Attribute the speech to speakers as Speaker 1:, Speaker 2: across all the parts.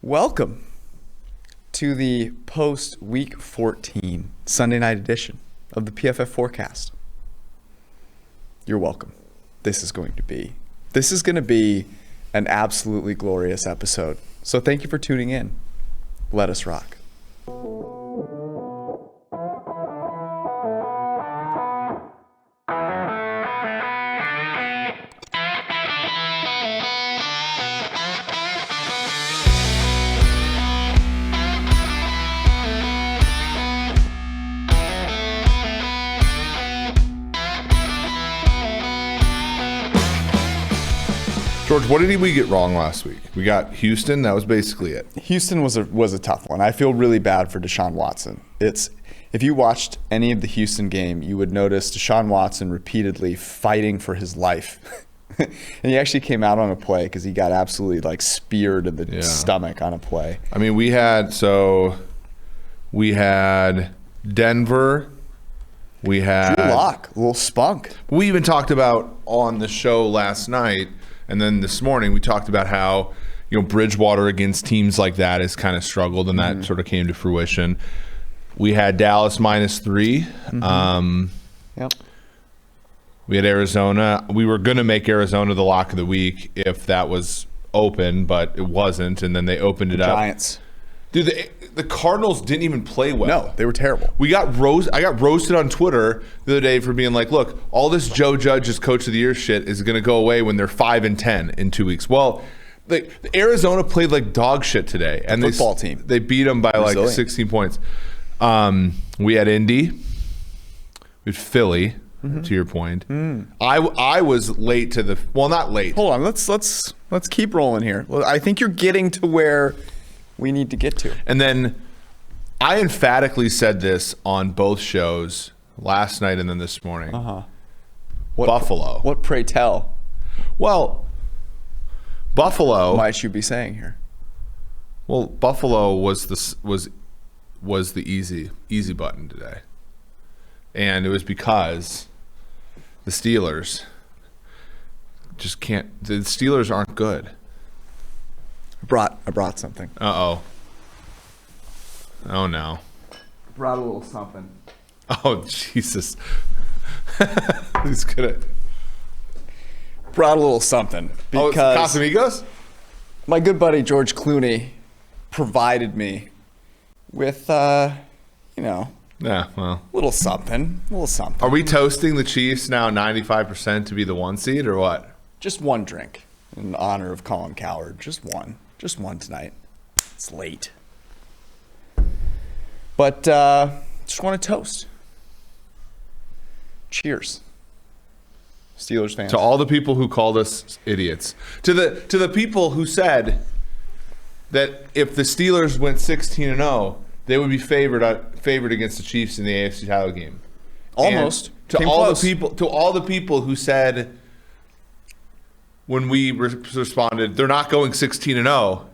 Speaker 1: Welcome to the post-Week 14 Sunday night edition of the PFF Forecast. You're welcome. This is going to be an absolutely glorious episode. So thank you for tuning in. Let us rock.
Speaker 2: George, what did we get wrong last week? We got Houston. That was basically it.
Speaker 1: Houston was a tough one. I feel really bad for Deshaun Watson. If you watched any of the Houston game, you would notice Deshaun Watson repeatedly fighting for his life. And he actually came out on a play because he got absolutely speared in the stomach on a play.
Speaker 2: I mean, we had Denver. We had
Speaker 1: Drew Lock, a little spunk.
Speaker 2: We even talked about on the show last night. And then this morning we talked about how, Bridgewater against teams like that has kind of struggled, and that sort of came to fruition. We had Dallas -3.
Speaker 1: Yep.
Speaker 2: We had Arizona. We were going to make Arizona the lock of the week if that was open, but it wasn't, and then they opened it up.
Speaker 1: Giants.
Speaker 2: Dude, the Cardinals didn't even play well.
Speaker 1: No, they were terrible.
Speaker 2: I got roasted on Twitter the other day for being like, look, all this Joe Judge's Coach of the Year shit is going to go away when they're 5-10 in 2 weeks. Well, the Arizona played like dog shit today. And
Speaker 1: football team.
Speaker 2: They beat them by
Speaker 1: Resilient.
Speaker 2: 16 points. We had Indy. We had Philly, to your point. I was late to the – well, not late.
Speaker 1: Hold on. Let's keep rolling here. Well, I think you're getting to where – we need to get to.
Speaker 2: And then I emphatically said this on both shows last night and then this morning. Buffalo.
Speaker 1: What pray tell?
Speaker 2: Well, Buffalo.
Speaker 1: Might you be saying here?
Speaker 2: Well, Buffalo was the easy button today, and it was because the Steelers just can't. The Steelers aren't good.
Speaker 1: I brought something.
Speaker 2: Oh no.
Speaker 1: Brought a little something.
Speaker 2: Oh Jesus. He's gonna.
Speaker 1: Brought a little something because
Speaker 2: Casamigos?
Speaker 1: My good buddy George Clooney provided me with,
Speaker 2: Yeah, well.
Speaker 1: little something.
Speaker 2: Are we toasting the Chiefs now 95% to be the 1 seed or what?
Speaker 1: Just one drink in honor of Colin Cowherd. Just one tonight. It's late. But just want to toast. Cheers. Steelers fans.
Speaker 2: To all the people who called us idiots. To the people who said that if the Steelers went 16-0, they would be favored against the Chiefs in the AFC title game.
Speaker 1: Almost.
Speaker 2: To all the people who said when we responded, they're not going 16-0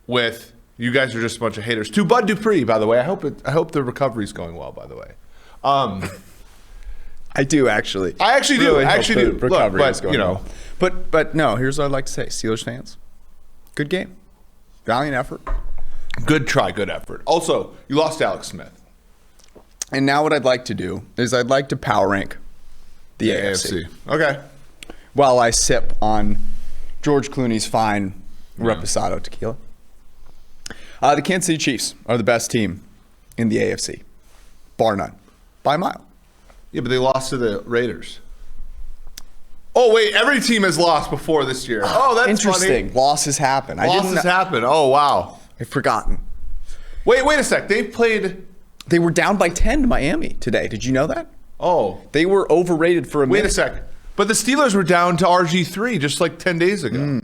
Speaker 2: with you guys are just a bunch of haters. To Bud Dupree, by the way, I hope the recovery's going well, by the way.
Speaker 1: I do actually.
Speaker 2: I actually do.
Speaker 1: Really
Speaker 2: I actually do.
Speaker 1: Recovery
Speaker 2: Look,
Speaker 1: is going well. But no, here's what I'd like to say. Steelers fans, good game. Valiant effort.
Speaker 2: Good try, good effort. Also, you lost Alex Smith.
Speaker 1: And now what I'd like to do is I'd like to power rank the AFC.
Speaker 2: Okay.
Speaker 1: While I sip on George Clooney's fine Reposado tequila. The Kansas City Chiefs are the best team in the AFC, bar none, by a mile.
Speaker 2: Yeah, but they lost to the Raiders. Oh, wait, every team has lost before this year. Oh, that's
Speaker 1: interesting.
Speaker 2: Funny.
Speaker 1: Losses happen.
Speaker 2: Losses happen. Oh, wow.
Speaker 1: I've forgotten.
Speaker 2: Wait a sec.
Speaker 1: They were down by 10 to Miami today. Did you know that?
Speaker 2: Oh.
Speaker 1: They were overrated for a minute.
Speaker 2: Wait a sec. But the Steelers were down to RG3 just like 10 days ago.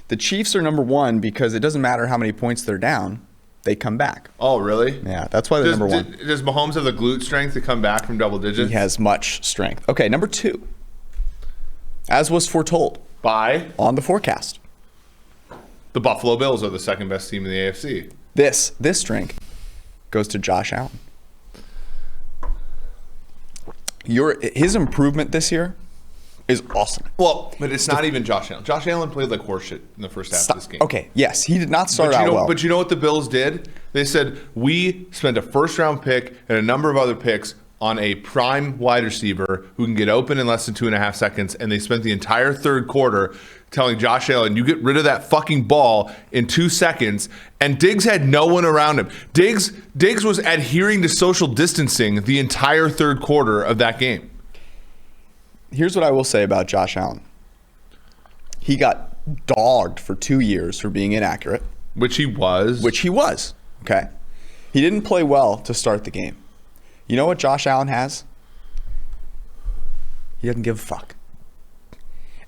Speaker 1: The Chiefs are number one because it doesn't matter how many points they're down. They come back.
Speaker 2: Oh, really?
Speaker 1: Yeah, that's why they're number one.
Speaker 2: Does Mahomes have the glute strength to come back from double digits?
Speaker 1: He has much strength. Okay, number two. As was foretold.
Speaker 2: By?
Speaker 1: On the forecast.
Speaker 2: The Buffalo Bills are the second best team in the AFC.
Speaker 1: This drink goes to Josh Allen. His improvement this year is awesome.
Speaker 2: Well, but it's not even Josh Allen. Josh Allen played like horseshit in the first half of this game.
Speaker 1: Okay, yes, he did not start out well.
Speaker 2: But you know what the Bills did? They said, we spent a first-round pick and a number of other picks on a prime wide receiver who can get open in less than 2.5 seconds, and they spent the entire third quarter telling Josh Allen, you get rid of that fucking ball in 2 seconds, and Diggs had no one around him. Diggs was adhering to social distancing the entire third quarter of that game.
Speaker 1: Here's what I will say about Josh Allen. He got dogged for 2 years for being inaccurate.
Speaker 2: Which he was.
Speaker 1: Okay? He didn't play well to start the game. You know what Josh Allen has? He doesn't give a fuck.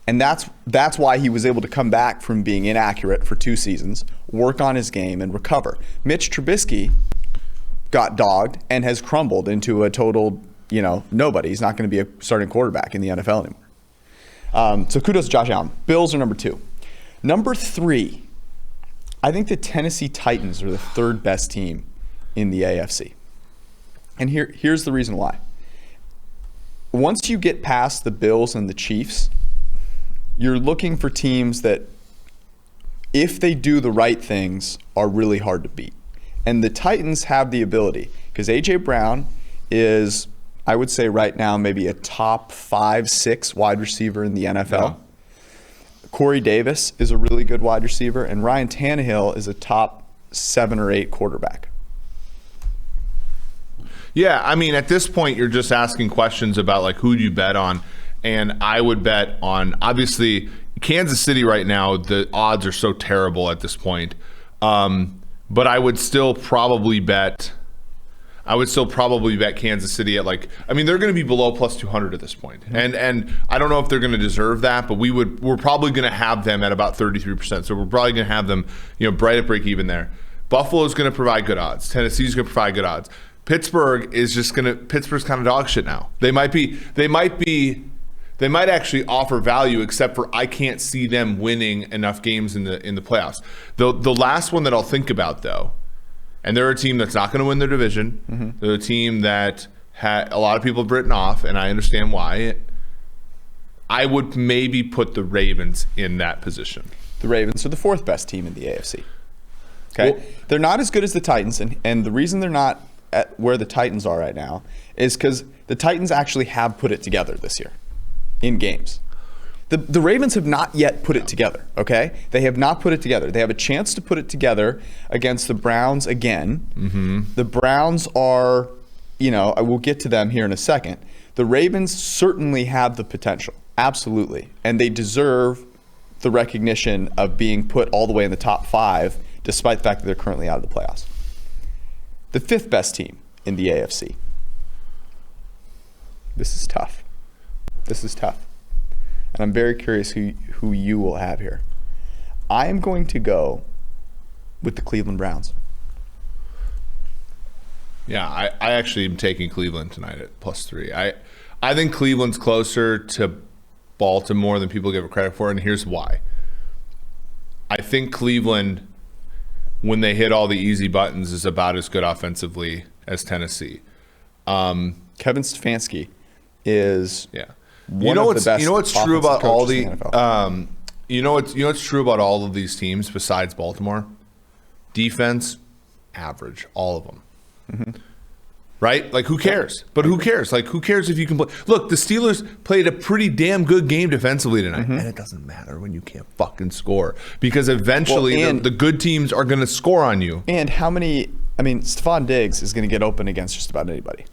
Speaker 1: And that's why he was able to come back from being inaccurate for 2 seasons, work on his game, and recover. Mitch Trubisky got dogged and has crumbled into a total, nobody. He's not going to be a starting quarterback in the NFL anymore. So kudos to Josh Allen. Bills are number 2. Number 3, I think the Tennessee Titans are the third best team in the AFC. And here's the reason why. Once you get past the Bills and the Chiefs, you're looking for teams that, if they do the right things, are really hard to beat. And the Titans have the ability, because A.J. Brown is, I would say right now, maybe a top 5-6 wide receiver in the NFL. Yeah. Corey Davis is a really good wide receiver, and Ryan Tannehill is a top 7 or 8 quarterback.
Speaker 2: Yeah, I mean, at this point, you're just asking questions about, like, who do you bet on? And I would bet on, obviously, Kansas City right now, the odds are so terrible at this point. But I would still probably bet Kansas City at, like, I mean, they're going to be below plus 200 at this point. And I don't know if they're going to deserve that, but we're probably going to have them at about 33%. So we're probably going to have them, right at break even there. Buffalo's going to provide good odds. Tennessee's going to provide good odds. Pittsburgh's kind of dog shit now. They might actually offer value, except for I can't see them winning enough games in the playoffs. The last one that I'll think about, though, and they're a team that's not going to win their division. Mm-hmm. They're a team that a lot of people have written off, and I understand why. I would maybe put the Ravens in that position.
Speaker 1: The Ravens are the 4th best team in the AFC. Okay, well, they're not as good as the Titans, and the reason they're not at where the Titans are right now is because the Titans actually have put it together this year in games. The Ravens have not yet put it together, okay? They have not put it together. They have a chance to put it together against the Browns again. Mm-hmm. The Browns are, I will get to them here in a second. The Ravens certainly have the potential, absolutely. And they deserve the recognition of being put all the way in the top 5, despite the fact that they're currently out of the playoffs. The 5th best team in the AFC. This is tough. And I'm very curious who you will have here. I am going to go with the Cleveland Browns.
Speaker 2: Yeah, I actually am taking Cleveland tonight at +3. I think Cleveland's closer to Baltimore than people give it credit for, and here's why. I think Cleveland, when they hit all the easy buttons, is about as good offensively as Tennessee.
Speaker 1: Kevin Stefanski is
Speaker 2: one of the best. You know what's true about all the you know what's true about all of these teams besides Baltimore? Defense, average, all of them. Mm-hmm. Right? Like, who cares? But who cares? Like, who cares if you can play? Look, the Steelers played a pretty damn good game defensively tonight. Mm-hmm. And it doesn't matter when you can't fucking score, because eventually the good teams are going to score on you.
Speaker 1: And Stephon Diggs is going to get open against just about anybody.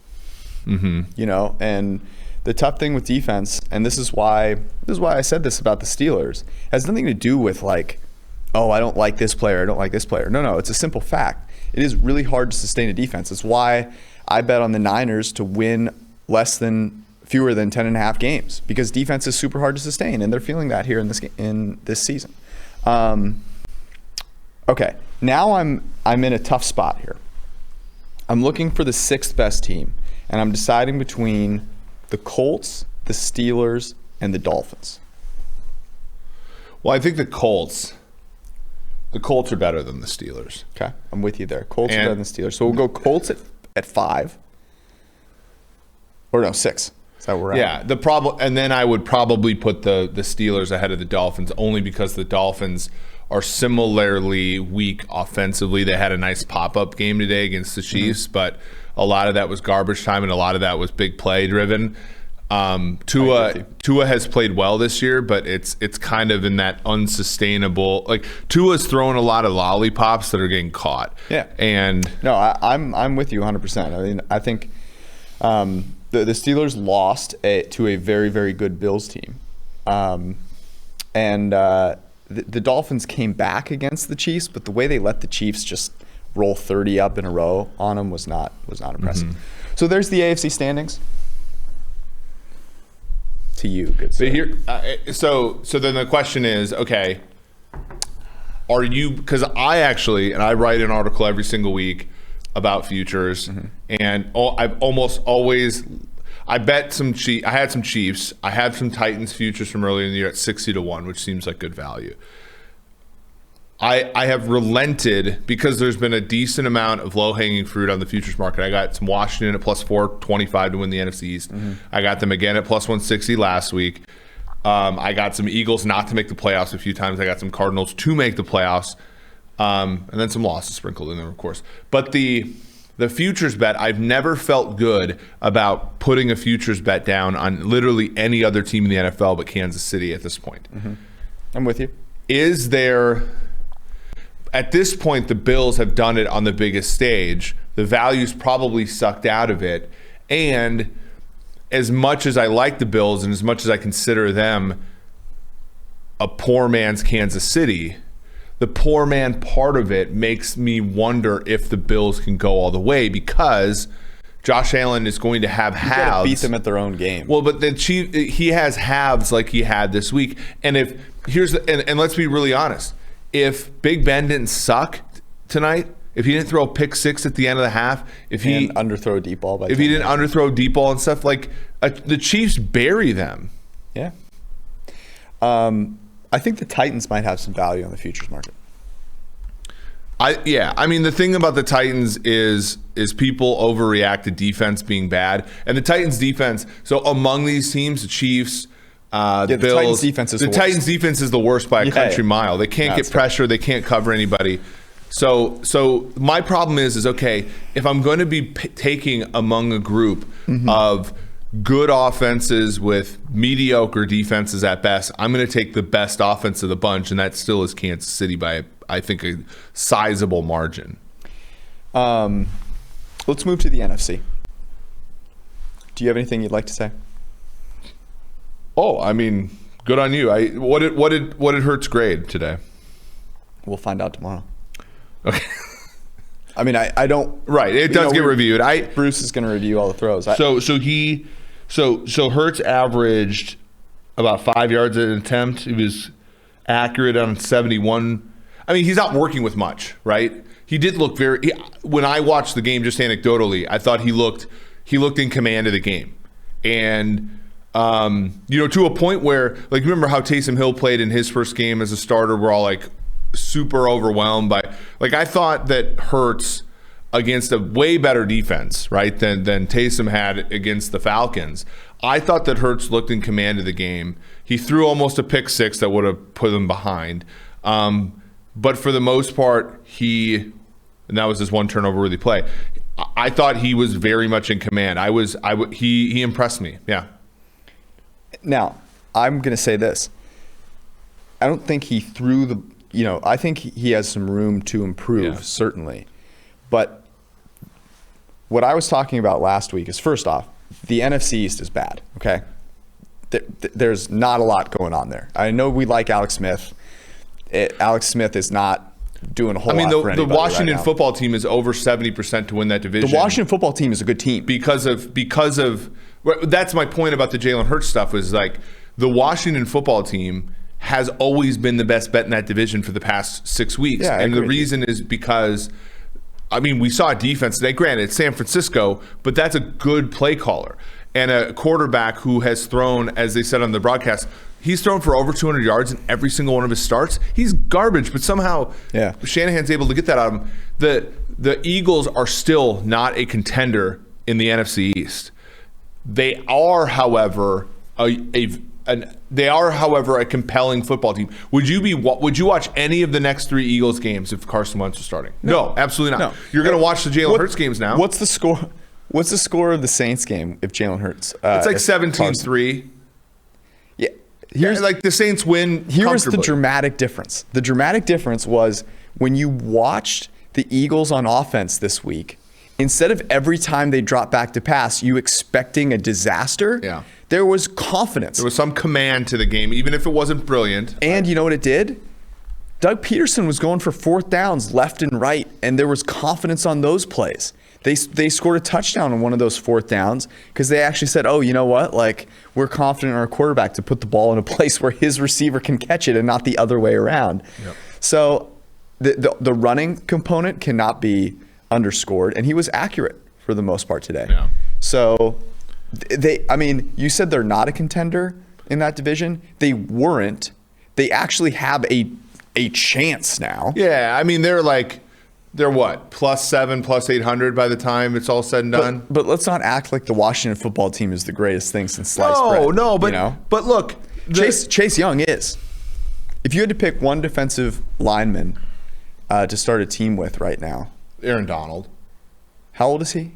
Speaker 1: Mm-hmm. And the tough thing with defense, and this is why I said this about the Steelers, has nothing to do with like, oh, I don't like this player, I don't like this player. No, it's a simple fact. It is really hard to sustain a defense. It's why I bet on the Niners to win fewer than 10.5 games, because defense is super hard to sustain, and they're feeling that here in this season. Okay, now I'm in a tough spot here. I'm looking for the 6th best team, and I'm deciding between the Colts, the Steelers, and the Dolphins.
Speaker 2: Well, I think the Colts are better than the Steelers.
Speaker 1: Okay, I'm with you there. Colts are better than the Steelers. So we'll go Colts at 5. Or no, 6. Is that where we're
Speaker 2: Yeah,
Speaker 1: at?
Speaker 2: the problem, and then I would probably put the Steelers ahead of the Dolphins only because the Dolphins are similarly weak offensively. They had a nice pop-up game today against the Chiefs, but a lot of that was garbage time and a lot of that was big play driven. Tua has played well this year, but it's kind of in that unsustainable. Like Tua's throwing a lot of lollipops that are getting caught.
Speaker 1: Yeah,
Speaker 2: and
Speaker 1: no, I'm with you 100%. I mean, I think the Steelers lost to a very, very good Bills team, and the Dolphins came back against the Chiefs, but the way they let the Chiefs just roll 30 up in a row on them was not impressive. So there's the AFC standings. To you, good sir.
Speaker 2: But here, so then the question is, okay, are you? Because I write an article every single week about futures, and I've almost always. I bet some I had some Chiefs. I had some Titans futures from earlier in the year at 60-1, which seems like good value. I have relented because there's been a decent amount of low-hanging fruit on the futures market. I got some Washington at plus 425 to win the NFC East. I got them again at plus 160 last week. I got some Eagles not to make the playoffs a few times. I got some Cardinals to make the playoffs. And then some losses sprinkled in there, of course. But the futures bet, I've never felt good about putting a futures bet down on literally any other team in the NFL but Kansas City at this point.
Speaker 1: I'm with you.
Speaker 2: Is there... At this point, the Bills have done it on the biggest stage. The value's probably sucked out of it. And as much as I like the Bills and as much as I consider them a poor man's Kansas City, the poor man part of it makes me wonder if the Bills can go all the way because Josh Allen is going to have halves.
Speaker 1: Beat them at their own game.
Speaker 2: Well, but he has halves like he had this week. And and let's be really honest. If Big Ben didn't suck tonight, if he didn't throw a pick six at the end of the half, if he
Speaker 1: didn't underthrow a deep ball,
Speaker 2: if he didn't underthrow a deep ball and stuff, like the Chiefs bury them.
Speaker 1: Yeah. I think the Titans might have some value on the futures market.
Speaker 2: I mean, the thing about the Titans is people overreact to defense being bad, and the Titans defense. So among these teams, the Chiefs. The Bills,
Speaker 1: Titans defense is the worst.
Speaker 2: Titans defense is the worst by a country mile. They can't get pressure. They can't cover anybody. So my problem is okay, if I'm going to be taking among a group of good offenses with mediocre defenses at best, I'm going to take the best offense of the bunch, and that still is Kansas City by, I think, a sizable margin.
Speaker 1: Let's move to the NFC. Do you have anything you'd like to say?
Speaker 2: Oh, I mean, good on you. What did Hurts grade today?
Speaker 1: We'll find out tomorrow.
Speaker 2: Okay.
Speaker 1: I mean, I don't.
Speaker 2: Right, it does get reviewed.
Speaker 1: Bruce is going to review all the throws.
Speaker 2: So Hurts averaged about 5 yards an attempt. He was accurate on 71. I mean, he's not working with much, right? He did look when I watched the game, just anecdotally, I thought he looked in command of the game, and. To a point where, like, remember how Taysom Hill played in his first game as a starter? We're all like super overwhelmed by, like, I thought that Hurts against a way better defense, right, than Taysom had against the Falcons. I thought that Hurts looked in command of the game. He threw almost a pick six that would have put him behind. But for the most part, and that was his one turnover worthy play. I thought he was very much in command. He impressed me. Yeah.
Speaker 1: Now, I'm going to say this. I don't think he threw I think he has some room to improve, certainly. But what I was talking about last week is, first off, the NFC East is bad, okay? There's not a lot going on there. I know we like Alex Smith. Alex Smith is not doing a whole lot for anybody.
Speaker 2: The Washington football team is over 70% to win that division.
Speaker 1: The Washington football team is a good team.
Speaker 2: Because of that's my point about the Jalen Hurts stuff, is like the Washington football team has always been the best bet in that division for the past 6 weeks.
Speaker 1: Yeah,
Speaker 2: and the reason is because, I mean, we saw a defense today. Granted, it's San Francisco, but that's a good play caller. And a quarterback who has thrown, as they said on the broadcast, he's thrown for over 200 yards in every single one of his starts. He's garbage, but somehow Shanahan's able to get that out of him. The Eagles are still not a contender in the NFC East. They are, however, a compelling football team. Would you watch any of the next 3 Eagles games if Carson Wentz was starting? No, absolutely not. No. You're going to watch the Jalen Hurts games now.
Speaker 1: What's the score? What's the score of the Saints game if Jalen Hurts?
Speaker 2: It's like 17-3.
Speaker 1: Yeah.
Speaker 2: Here's like the Saints win.
Speaker 1: Here's the dramatic difference. The dramatic difference was when you watched the Eagles on offense this week, instead of every time they drop back to pass, you expecting a disaster, there was confidence.
Speaker 2: There was some command to the game, even if it wasn't brilliant.
Speaker 1: And you know what it did? Doug Peterson was going for 4th downs left and right, and there was confidence on those plays. They scored a touchdown on one of those 4th downs because they actually said, oh, you know what? Like, we're confident in our quarterback to put the ball in a place where his receiver can catch it and not the other way around. Yep. So the running component cannot be underscored, and he was accurate for the most part today. Yeah. So you said they're not a contender in that division. They weren't. They actually have a chance now.
Speaker 2: Yeah, I mean, they're what, +7, +800 by the time it's all said and done?
Speaker 1: But let's not act like the Washington football team is the greatest thing since sliced bread.
Speaker 2: No, but look.
Speaker 1: Chase Young is. If you had to pick one defensive lineman to start a team with right now.
Speaker 2: Aaron Donald.
Speaker 1: How old is he?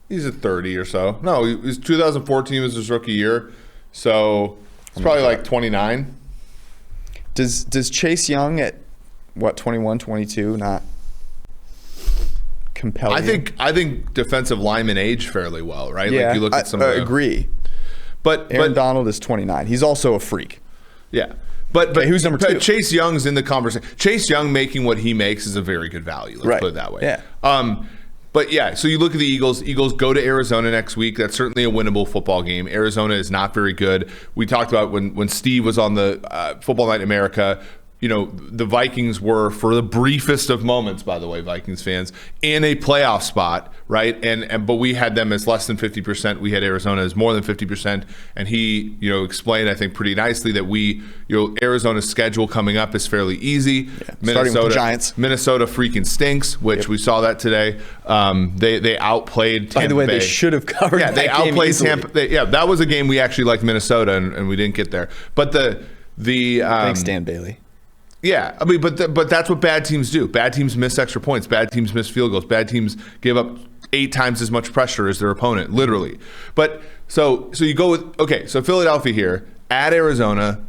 Speaker 2: He's at 30 or so. No, 2014 was his rookie year. So it's probably like 29.
Speaker 1: Does Chase Young at, 21, 22 not compel you?
Speaker 2: I think defensive linemen age fairly well, right?
Speaker 1: Yeah,
Speaker 2: like you look at some
Speaker 1: I agree. But Aaron Donald is 29. He's also a freak.
Speaker 2: Yeah. But
Speaker 1: who's number 2?
Speaker 2: Chase Young's in the conversation. Chase Young making what he makes is a very good value. Let's put it that way.
Speaker 1: Yeah.
Speaker 2: But yeah, so you look at the Eagles. Eagles go to Arizona next week. That's certainly a winnable football game. Arizona is not very good. We talked about when Steve was on the Football Night in America. You know, the Vikings were, for the briefest of moments, by the way, Vikings fans, in a playoff spot, right? But we had them as less than 50%. We had Arizona as more than 50%. And he, explained, I think, pretty nicely that Arizona's schedule coming up is fairly easy.
Speaker 1: Yeah. Starting with the Giants.
Speaker 2: Minnesota freaking stinks, which we saw that today. They outplayed Tampa Bay.
Speaker 1: By the way, they should have covered that
Speaker 2: they outplayed
Speaker 1: game
Speaker 2: Tampa. That was a game we actually liked Minnesota, and we didn't get there. But
Speaker 1: thanks, Dan Bailey.
Speaker 2: Yeah, I mean, but that's what bad teams do. Bad teams miss extra points. Bad teams miss field goals. Bad teams give up 8 times as much pressure as their opponent, literally. But so you go with, so Philadelphia here at Arizona,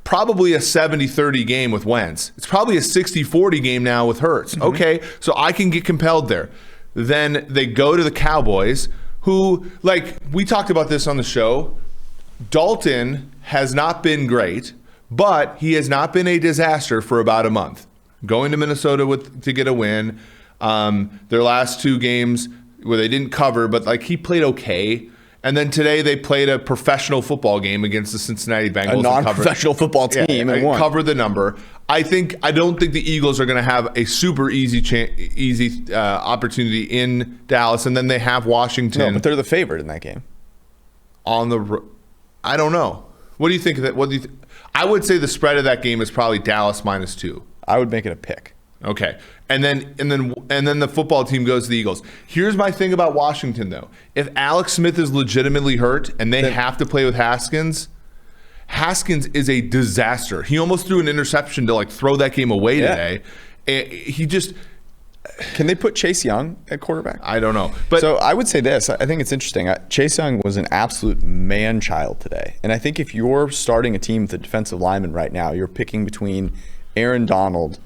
Speaker 2: probably a 70-30 game with Wentz. It's probably a 60-40 game now with Hurts. Mm-hmm. Okay, so I can get compelled there. Then they go to the Cowboys, who, like, we talked about this on the show. Dalton has not been great, but he has not been a disaster for about a month. Going to Minnesota to get a win. Their last 2 games where they didn't cover, but he played okay. And then today they played a professional football game against the Cincinnati Bengals.
Speaker 1: A non-professional football team and won.
Speaker 2: Covered the number. I don't think the Eagles are going to have a super easy opportunity in Dallas, and then they have Washington.
Speaker 1: No, but they're the favorite in that game.
Speaker 2: I don't know. What do you think of that? What do you? I would say the spread of that game is probably Dallas -2.
Speaker 1: I would make it a pick.
Speaker 2: Okay. And then the football team goes to the Eagles. Here's my thing about Washington, though. If Alex Smith is legitimately hurt and they have to play with Haskins is a disaster. He almost threw an interception to throw that game away today. He just...
Speaker 1: Can they put Chase Young at quarterback?
Speaker 2: I don't know. But
Speaker 1: so I would say this. I think it's interesting. Chase Young was an absolute man-child today. And I think if you're starting a team with a defensive lineman right now, you're picking between Aaron Donald,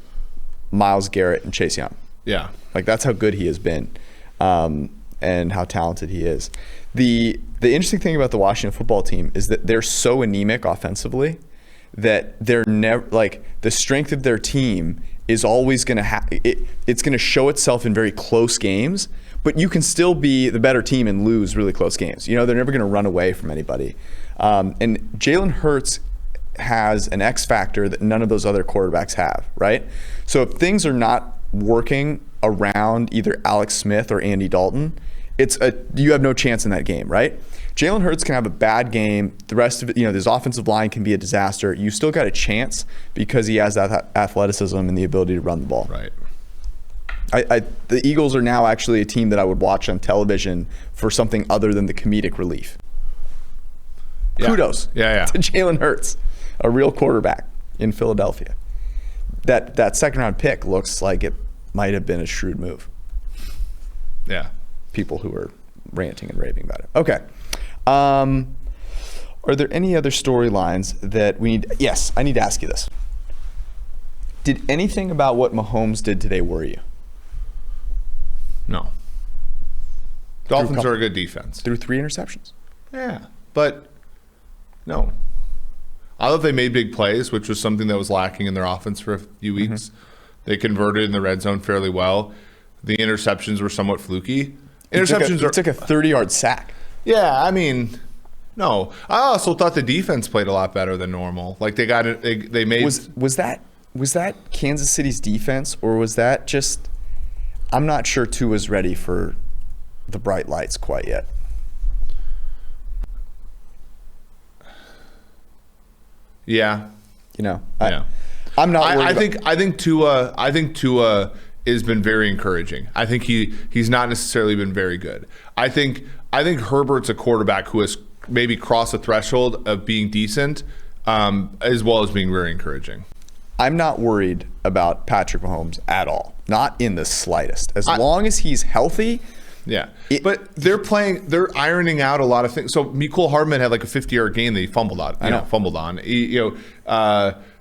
Speaker 1: Myles Garrett, and Chase Young.
Speaker 2: Yeah.
Speaker 1: That's how good he has been and how talented he is. The interesting thing about the Washington football team is that they're so anemic offensively that they're never the strength of their team is always going to it's going to show itself in very close games, but you can still be the better team and lose really close games. They're never going to run away from anybody. And Jalen Hurts has an X factor that none of those other quarterbacks have, right? So if things are not working around either Alex Smith or Andy Dalton, you have no chance in that game, right? Jalen Hurts can have a bad game. The rest of it, his offensive line can be a disaster. You still got a chance because he has that athleticism and the ability to run the ball.
Speaker 2: Right.
Speaker 1: The Eagles are now actually a team that I would watch on television for something other than the comedic relief.
Speaker 2: Yeah.
Speaker 1: Kudos to Jalen Hurts, a real quarterback in Philadelphia. That second-round pick looks like it might have been a shrewd move.
Speaker 2: Yeah.
Speaker 1: People who are ranting and raving about it. Okay. Are there any other storylines that we need? Yes, I need to ask you this. Did anything about what Mahomes did today worry you?
Speaker 2: No. Dolphins are a good defense.
Speaker 1: Threw 3 interceptions.
Speaker 2: Yeah, but no. I thought they made big plays, which was something that was lacking in their offense for a few weeks. They converted in the red zone fairly well. The interceptions were somewhat fluky.
Speaker 1: Interceptions took a 30-yard sack.
Speaker 2: Yeah, I mean, no. I also thought the defense played a lot better than normal. Like they got it. They made.
Speaker 1: Was that Kansas City's defense, or was that just? I'm not sure Tua's ready for the bright lights quite yet.
Speaker 2: Yeah.
Speaker 1: I'm not worried.
Speaker 2: I think Tua has been very encouraging. I think he's not necessarily been very good. I think Herbert's a quarterback who has maybe crossed the threshold of being decent, as well as being very encouraging.
Speaker 1: I'm not worried about Patrick Mahomes at all. Not in the slightest. As long as he's healthy.
Speaker 2: Yeah. But they're ironing out a lot of things. So Mecole Hardman had like a 50-yard game that he fumbled on.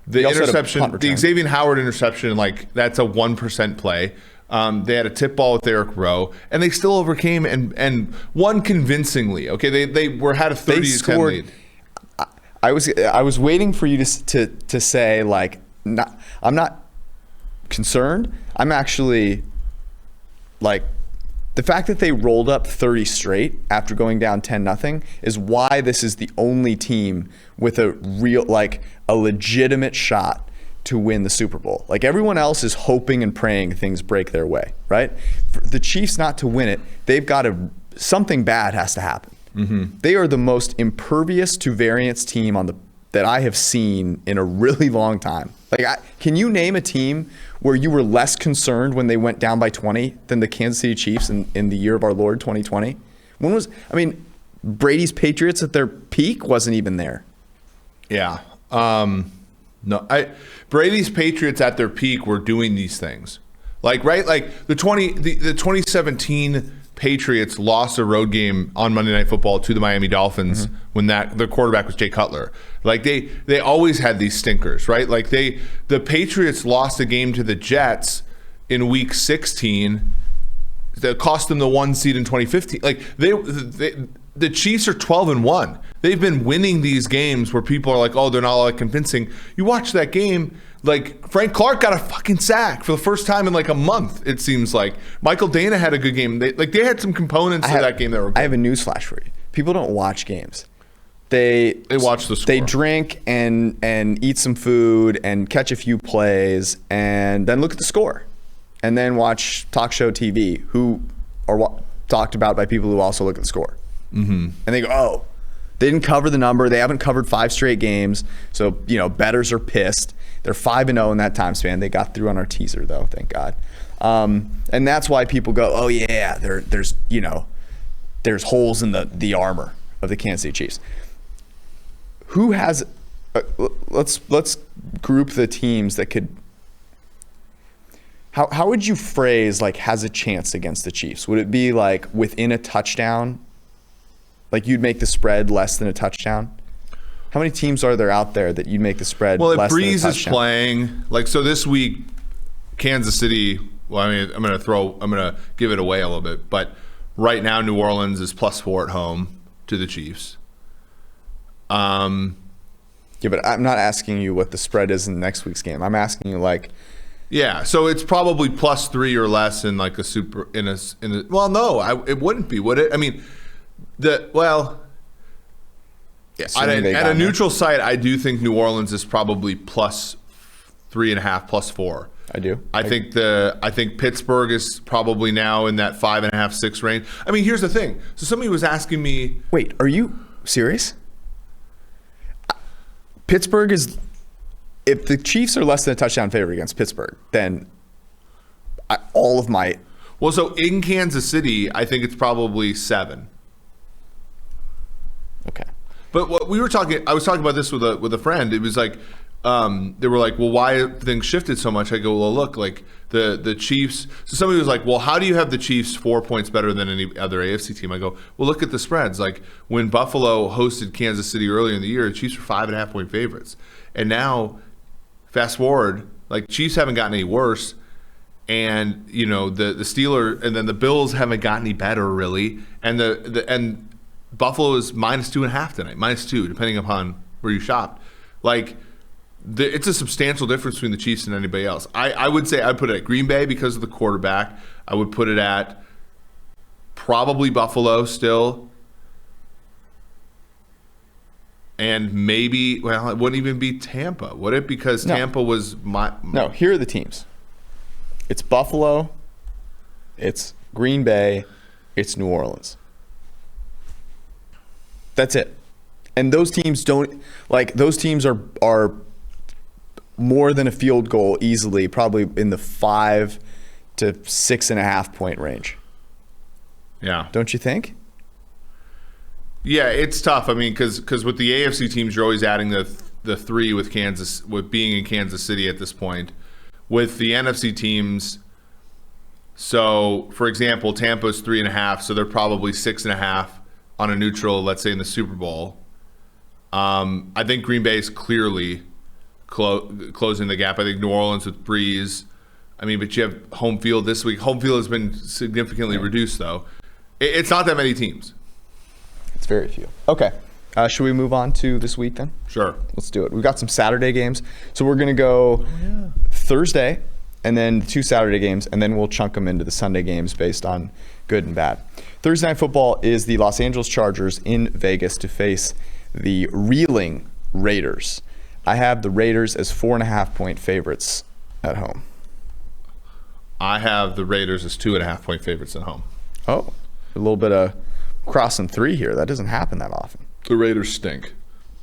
Speaker 2: The interception, the Xavier Howard interception, like that's a 1% play. They had a tip ball with Eric Rowe, and they still overcame and won convincingly. Okay, they had a 30-10 lead.
Speaker 1: I was waiting for you to say like, I'm not concerned. I'm actually like, the fact that they rolled up 30 straight after going down 10-0 is why this is the only team with a real, like a legitimate shot to win the Super Bowl. Like everyone else is hoping and praying things break their way, right? For the Chiefs not to win it, they've got something bad has to happen. Mm-hmm. They are the most impervious to variance team that I have seen in a really long time. Like, can you name a team where you were less concerned when they went down by 20 than the Kansas City Chiefs in the year of our Lord 2020? Brady's Patriots at their peak wasn't even there.
Speaker 2: Yeah. Brady's Patriots at their peak were doing these things. Like, right? Like the 2017 Patriots lost a road game on Monday Night Football to the Miami Dolphins when the quarterback was Jay Cutler. Like they always had these stinkers, right? Like the Patriots lost a game to the Jets in Week 16 that cost them the 1 seed in 2015. Like the Chiefs are 12-1. They've been winning these games where people are like, oh, they're not all that convincing. You watch that game. Like, Frank Clark got a fucking sack for the first time in like a month, it seems like. Michael Dana had a good game. They had some components to that game that were good.
Speaker 1: I have a news flash for you. People don't watch games. They
Speaker 2: watch the score.
Speaker 1: They drink and eat some food and catch a few plays and then look at the score. And then watch talk show TV, who are talked about by people who also look at the score. Mm-hmm. And they go, oh, they didn't cover the number. They haven't covered 5 straight games. So, bettors are pissed. They're 5-0 in that time span. They got through on our teaser, though, thank God. And that's why people go, oh, yeah, there's holes in the armor of the Kansas City Chiefs. Who has let's group the teams that could. How would you phrase, like, has a chance against the Chiefs? Would it be, like, within a touchdown? Like, you'd make the spread less than a touchdown? How many teams are there out there that you'd make the spread less than a touchdown? Well, if Breeze is
Speaker 2: playing, like, so this week, Kansas City, well, I mean, I'm going to give it away a little bit, but right now New Orleans is +4 at home to the Chiefs.
Speaker 1: Yeah, but I'm not asking you what the spread is in next week's game. I'm asking you, like...
Speaker 2: Yeah, so it's probably +3 or less in like well, no, it wouldn't be, would it? I mean, at a neutral site, I do think New Orleans is probably +3.5, +4.
Speaker 1: I do.
Speaker 2: I think Pittsburgh is probably now in that 5.5, 6 range. I mean, here's the thing. So somebody was asking me.
Speaker 1: Wait, are you serious? Pittsburgh is. If the Chiefs are less than a touchdown favorite against Pittsburgh, then all of my.
Speaker 2: Well, so in Kansas City, I think it's probably 7.
Speaker 1: Okay.
Speaker 2: But what I was talking about this with a friend. It was like, they were like, well, why have things shifted so much? I go, well, look, like the Chiefs. So somebody was like, well, how do you have the Chiefs 4 points better than any other AFC team? I go, well, look at the spreads. Like when Buffalo hosted Kansas City earlier in the year, the Chiefs were 5.5-point favorites. And now, fast forward, like Chiefs haven't gotten any worse. And, you know, the Steelers and then the Bills haven't gotten any better really. And and Buffalo is -2.5 tonight, -2, depending upon where you shopped. Like, it's a substantial difference between the Chiefs and anybody else. I would say I'd put it at Green Bay because of the quarterback. I would put it at probably Buffalo still. And maybe, well, it wouldn't even be Tampa, would it? Because Tampa was
Speaker 1: No, here are the teams. It's Buffalo, it's Green Bay, it's New Orleans. That's it. And those teams are more than a field goal easily, probably in the 5 to 6.5 point range.
Speaker 2: Yeah.
Speaker 1: Don't you think?
Speaker 2: Yeah, it's tough. I mean, because with the AFC teams, you're always adding the 3 with being in Kansas City at this point. With the NFC teams, so for example, Tampa's 3.5, so they're probably 6.5 on a neutral, let's say in the Super Bowl. I think Green Bay is clearly closing the gap. I think New Orleans with Breeze. I mean, but you have home field this week. Home field has been significantly reduced, though. It's not that many teams.
Speaker 1: It's very few. Okay. Should we move on to this week then?
Speaker 2: Sure.
Speaker 1: Let's do it. We've got some Saturday games. So we're going to go Thursday and then the 2 Saturday games, and then we'll chunk them into the Sunday games based on good and bad. Thursday Night Football is the Los Angeles Chargers in Vegas to face the reeling Raiders. I have the Raiders as 4.5-point favorites at home.
Speaker 2: I have the Raiders as 2.5-point favorites at home.
Speaker 1: Oh, a little bit of crossing 3 here. That doesn't happen that often.
Speaker 2: The Raiders stink.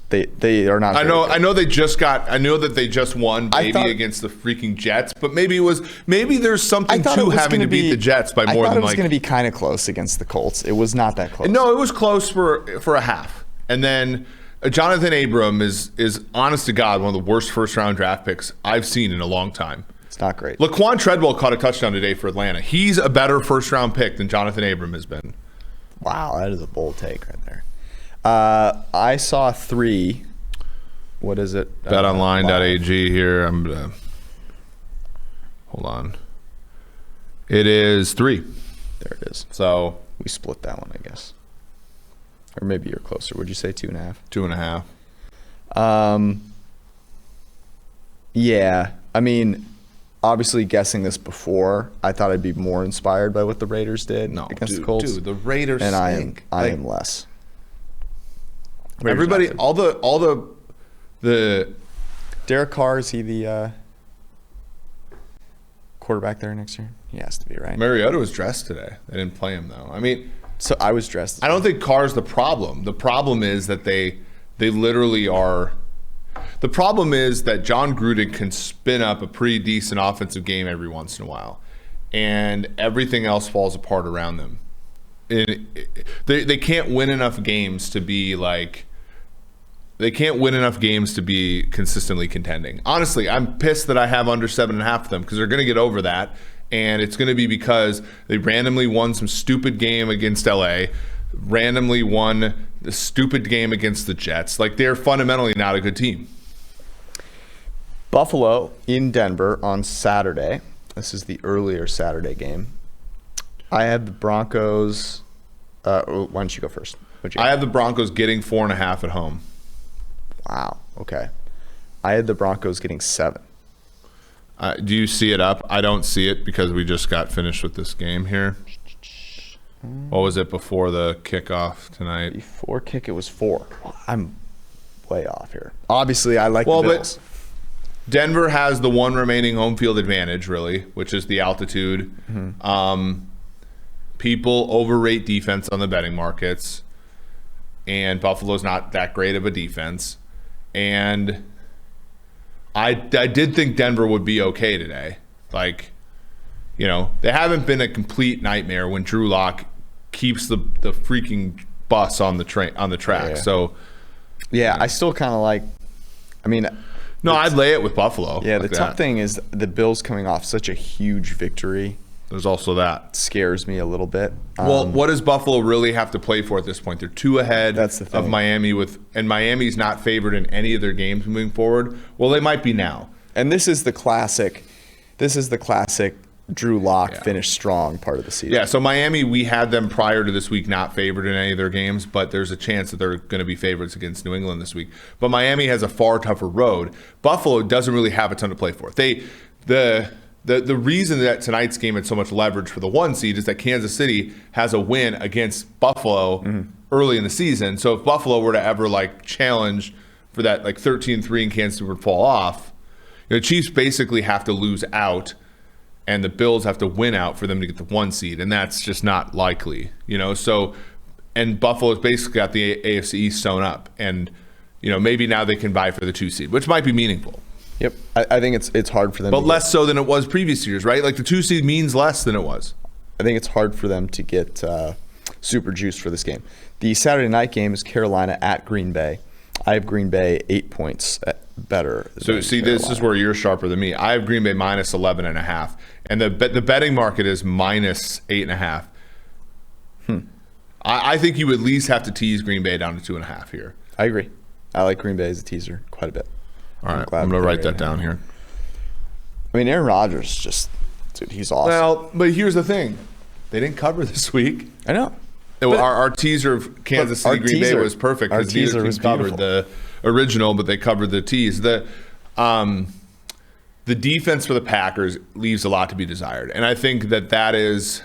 Speaker 1: They are not.
Speaker 2: I know they just got. I know that they just won against the freaking Jets, but maybe there's something to having to beat the Jets by more than like.
Speaker 1: I thought it was going to be kind of close against the Colts. It was not that close.
Speaker 2: No, it was close for a half, and then Jonathan Abram is honest to God one of the worst first-round draft picks I've seen in a long time.
Speaker 1: It's not great.
Speaker 2: Laquan Treadwell caught a touchdown today for Atlanta. He's a better first-round pick than Jonathan Abram has been.
Speaker 1: Wow, that is a bold take right there. I saw 3. What is it?
Speaker 2: BetOnline.ag here. I'm gonna hold on. It is 3.
Speaker 1: There it is.
Speaker 2: So
Speaker 1: we split that one, I guess. Or maybe you're closer. Would you say 2.5?
Speaker 2: 2.5.
Speaker 1: Yeah. I mean, obviously guessing this before, I thought I'd be more inspired by what the Raiders did against the Colts.
Speaker 2: Dude, the Raiders
Speaker 1: and
Speaker 2: stink.
Speaker 1: I am less.
Speaker 2: Everybody, all the
Speaker 1: Derek Carr, is he the quarterback there next year? He has to be, right?
Speaker 2: Mariota was dressed today. They didn't play him though. I mean,
Speaker 1: so I was dressed.
Speaker 2: I don't think Carr's the problem. The problem is that they literally are. The problem is that John Gruden can spin up a pretty decent offensive game every once in a while, and everything else falls apart around them. They can't win enough games to be like. They can't win enough games to be consistently contending. Honestly, I'm pissed that I have under 7.5 of them because they're going to get over that, and it's going to be because they randomly won some stupid game against LA, randomly won the stupid game against the Jets. Like, they're fundamentally not a good team.
Speaker 1: Buffalo in Denver on Saturday. This is the earlier Saturday game. I have the Broncos. Why don't you go first?
Speaker 2: I have the Broncos getting 4.5 at home.
Speaker 1: Wow. Okay. I had the Broncos getting 7.
Speaker 2: Do you see it up? I don't see it because we just got finished with this game here. What was it before the kickoff tonight?
Speaker 1: Before kick, it was 4. I'm way off here. Obviously, I like the Bills.
Speaker 2: But Denver has the one remaining home field advantage, really, which is the altitude. Mm-hmm. People overrate defense on the betting markets, and Buffalo's not that great of a defense. And I did think Denver would be okay today. Like, they haven't been a complete nightmare when Drew Lock keeps the freaking bus on the track.
Speaker 1: Yeah.
Speaker 2: So,
Speaker 1: yeah, I still kind of like. I mean,
Speaker 2: no, I'd lay it with Buffalo.
Speaker 1: Yeah,
Speaker 2: like
Speaker 1: the tough thing is the Bills coming off such a huge victory.
Speaker 2: There's also that.
Speaker 1: Scares me a little bit.
Speaker 2: Well, what does Buffalo really have to play for at this point? They're 2 ahead of Miami and Miami's not favored in any of their games moving forward. Well, they might be now.
Speaker 1: And this is the classic Drew Lock finish strong part of the season.
Speaker 2: Yeah, so Miami, we had them prior to this week not favored in any of their games, but there's a chance that they're going to be favorites against New England this week. But Miami has a far tougher road. Buffalo doesn't really have a ton to play for. The reason that tonight's game had so much leverage for the 1 seed is that Kansas City has a win against Buffalo early in the season. So if Buffalo were to ever challenge for that 13-3 and Kansas City would fall off, the Chiefs basically have to lose out and the Bills have to win out for them to get the 1 seed, and that's just not likely, So, and Buffalo's basically got the AFC East sewn up, and maybe now they can vie for the 2 seed, which might be meaningful.
Speaker 1: Yep, I think it's hard for them,
Speaker 2: but less so than it was previous years, right? The 2 seed means less than it was.
Speaker 1: I think it's hard for them to get super juiced for this game. The Saturday night game is Carolina at Green Bay. I have Green Bay 8 points better.
Speaker 2: So see, Carolina. This is where you're sharper than me. I have Green Bay minus 11.5, and the betting market is minus 8.5. I think you at least have to tease Green Bay down to 2.5 here.
Speaker 1: I agree. I like Green Bay as a teaser quite a bit.
Speaker 2: All right, I'm going to write that down here.
Speaker 1: I mean, Aaron Rodgers dude, he's awesome.
Speaker 2: Well, but here's the thing. They didn't cover this week.
Speaker 1: I know.
Speaker 2: Our teaser of Kansas City Green Bay was perfect because neither team covered the original, but they covered the tease. The defense for the Packers leaves a lot to be desired, and I think that is,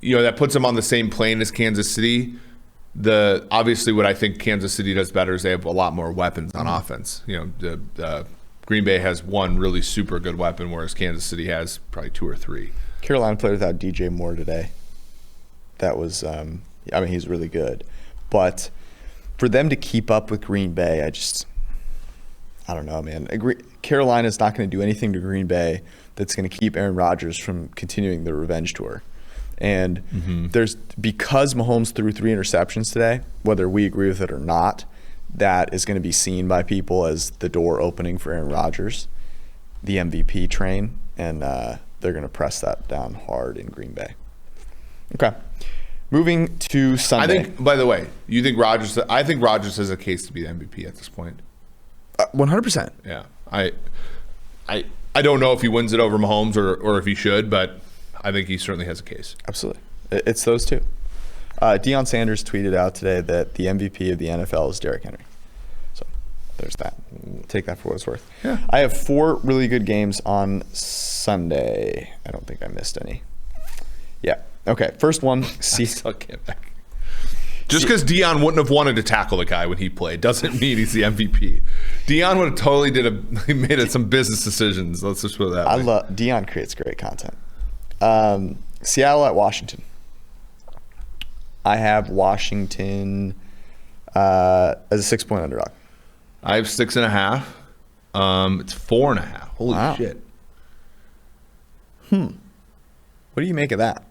Speaker 2: that puts them on the same plane as Kansas City. Obviously what I think Kansas City does better is they have a lot more weapons on offense. The Green Bay has one really super good weapon, whereas Kansas City has probably 2 or 3. Carolina
Speaker 1: played without DJ Moore today. That was, he's really good. But for them to keep up with Green Bay, I don't know, man. Carolina's not going to do anything to Green Bay that's going to keep Aaron Rodgers from continuing the revenge tour. And because Mahomes threw 3 interceptions today, whether we agree with it or not, that is going to be seen by people as the door opening for Aaron Rodgers, the MVP train, and they're going to press that down hard in Green Bay. Okay. Moving to Sunday.
Speaker 2: I think, by the way, I think Rodgers has a case to be the MVP at this point.
Speaker 1: 100%.
Speaker 2: Yeah. I don't know if he wins it over Mahomes or if he should, but I think he certainly has a case.
Speaker 1: Absolutely. It's those two. Deion Sanders tweeted out today that the MVP of the NFL is Derrick Henry. So there's that. Take that for what it's worth.
Speaker 2: Yeah.
Speaker 1: I have 4 really good games on Sunday. I don't think I missed any. Yeah. Okay. First one.
Speaker 2: Just because Deion wouldn't have wanted to tackle the guy when he played doesn't mean he's the MVP. Deion would have totally made some business decisions. Let's just put it that way.
Speaker 1: Deion creates great content. Seattle at Washington. I have Washington as a 6-point underdog.
Speaker 2: I have 6.5. It's 4.5. Holy shit.
Speaker 1: What do you make of that?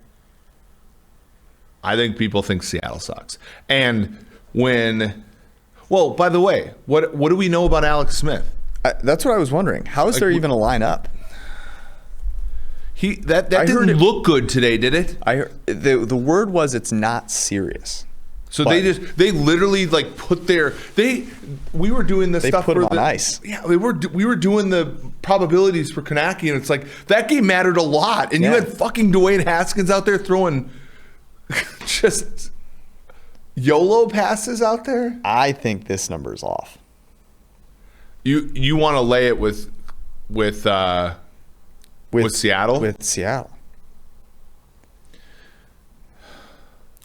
Speaker 2: I think people think Seattle sucks. And by the way, what do we know about Alex Smith?
Speaker 1: That's what I was wondering. How is there even a lineup?
Speaker 2: That didn't look good today, did it?
Speaker 1: I heard, the word was it's not serious.
Speaker 2: So they literally put we were doing this stuff.
Speaker 1: They put him on ice.
Speaker 2: Yeah, we were doing the probabilities for Kanaki, and it's that game mattered a lot. And you had fucking Dwayne Haskins out there throwing just YOLO passes out there.
Speaker 1: I think this number is off.
Speaker 2: You want to lay it with Seattle?
Speaker 1: With Seattle.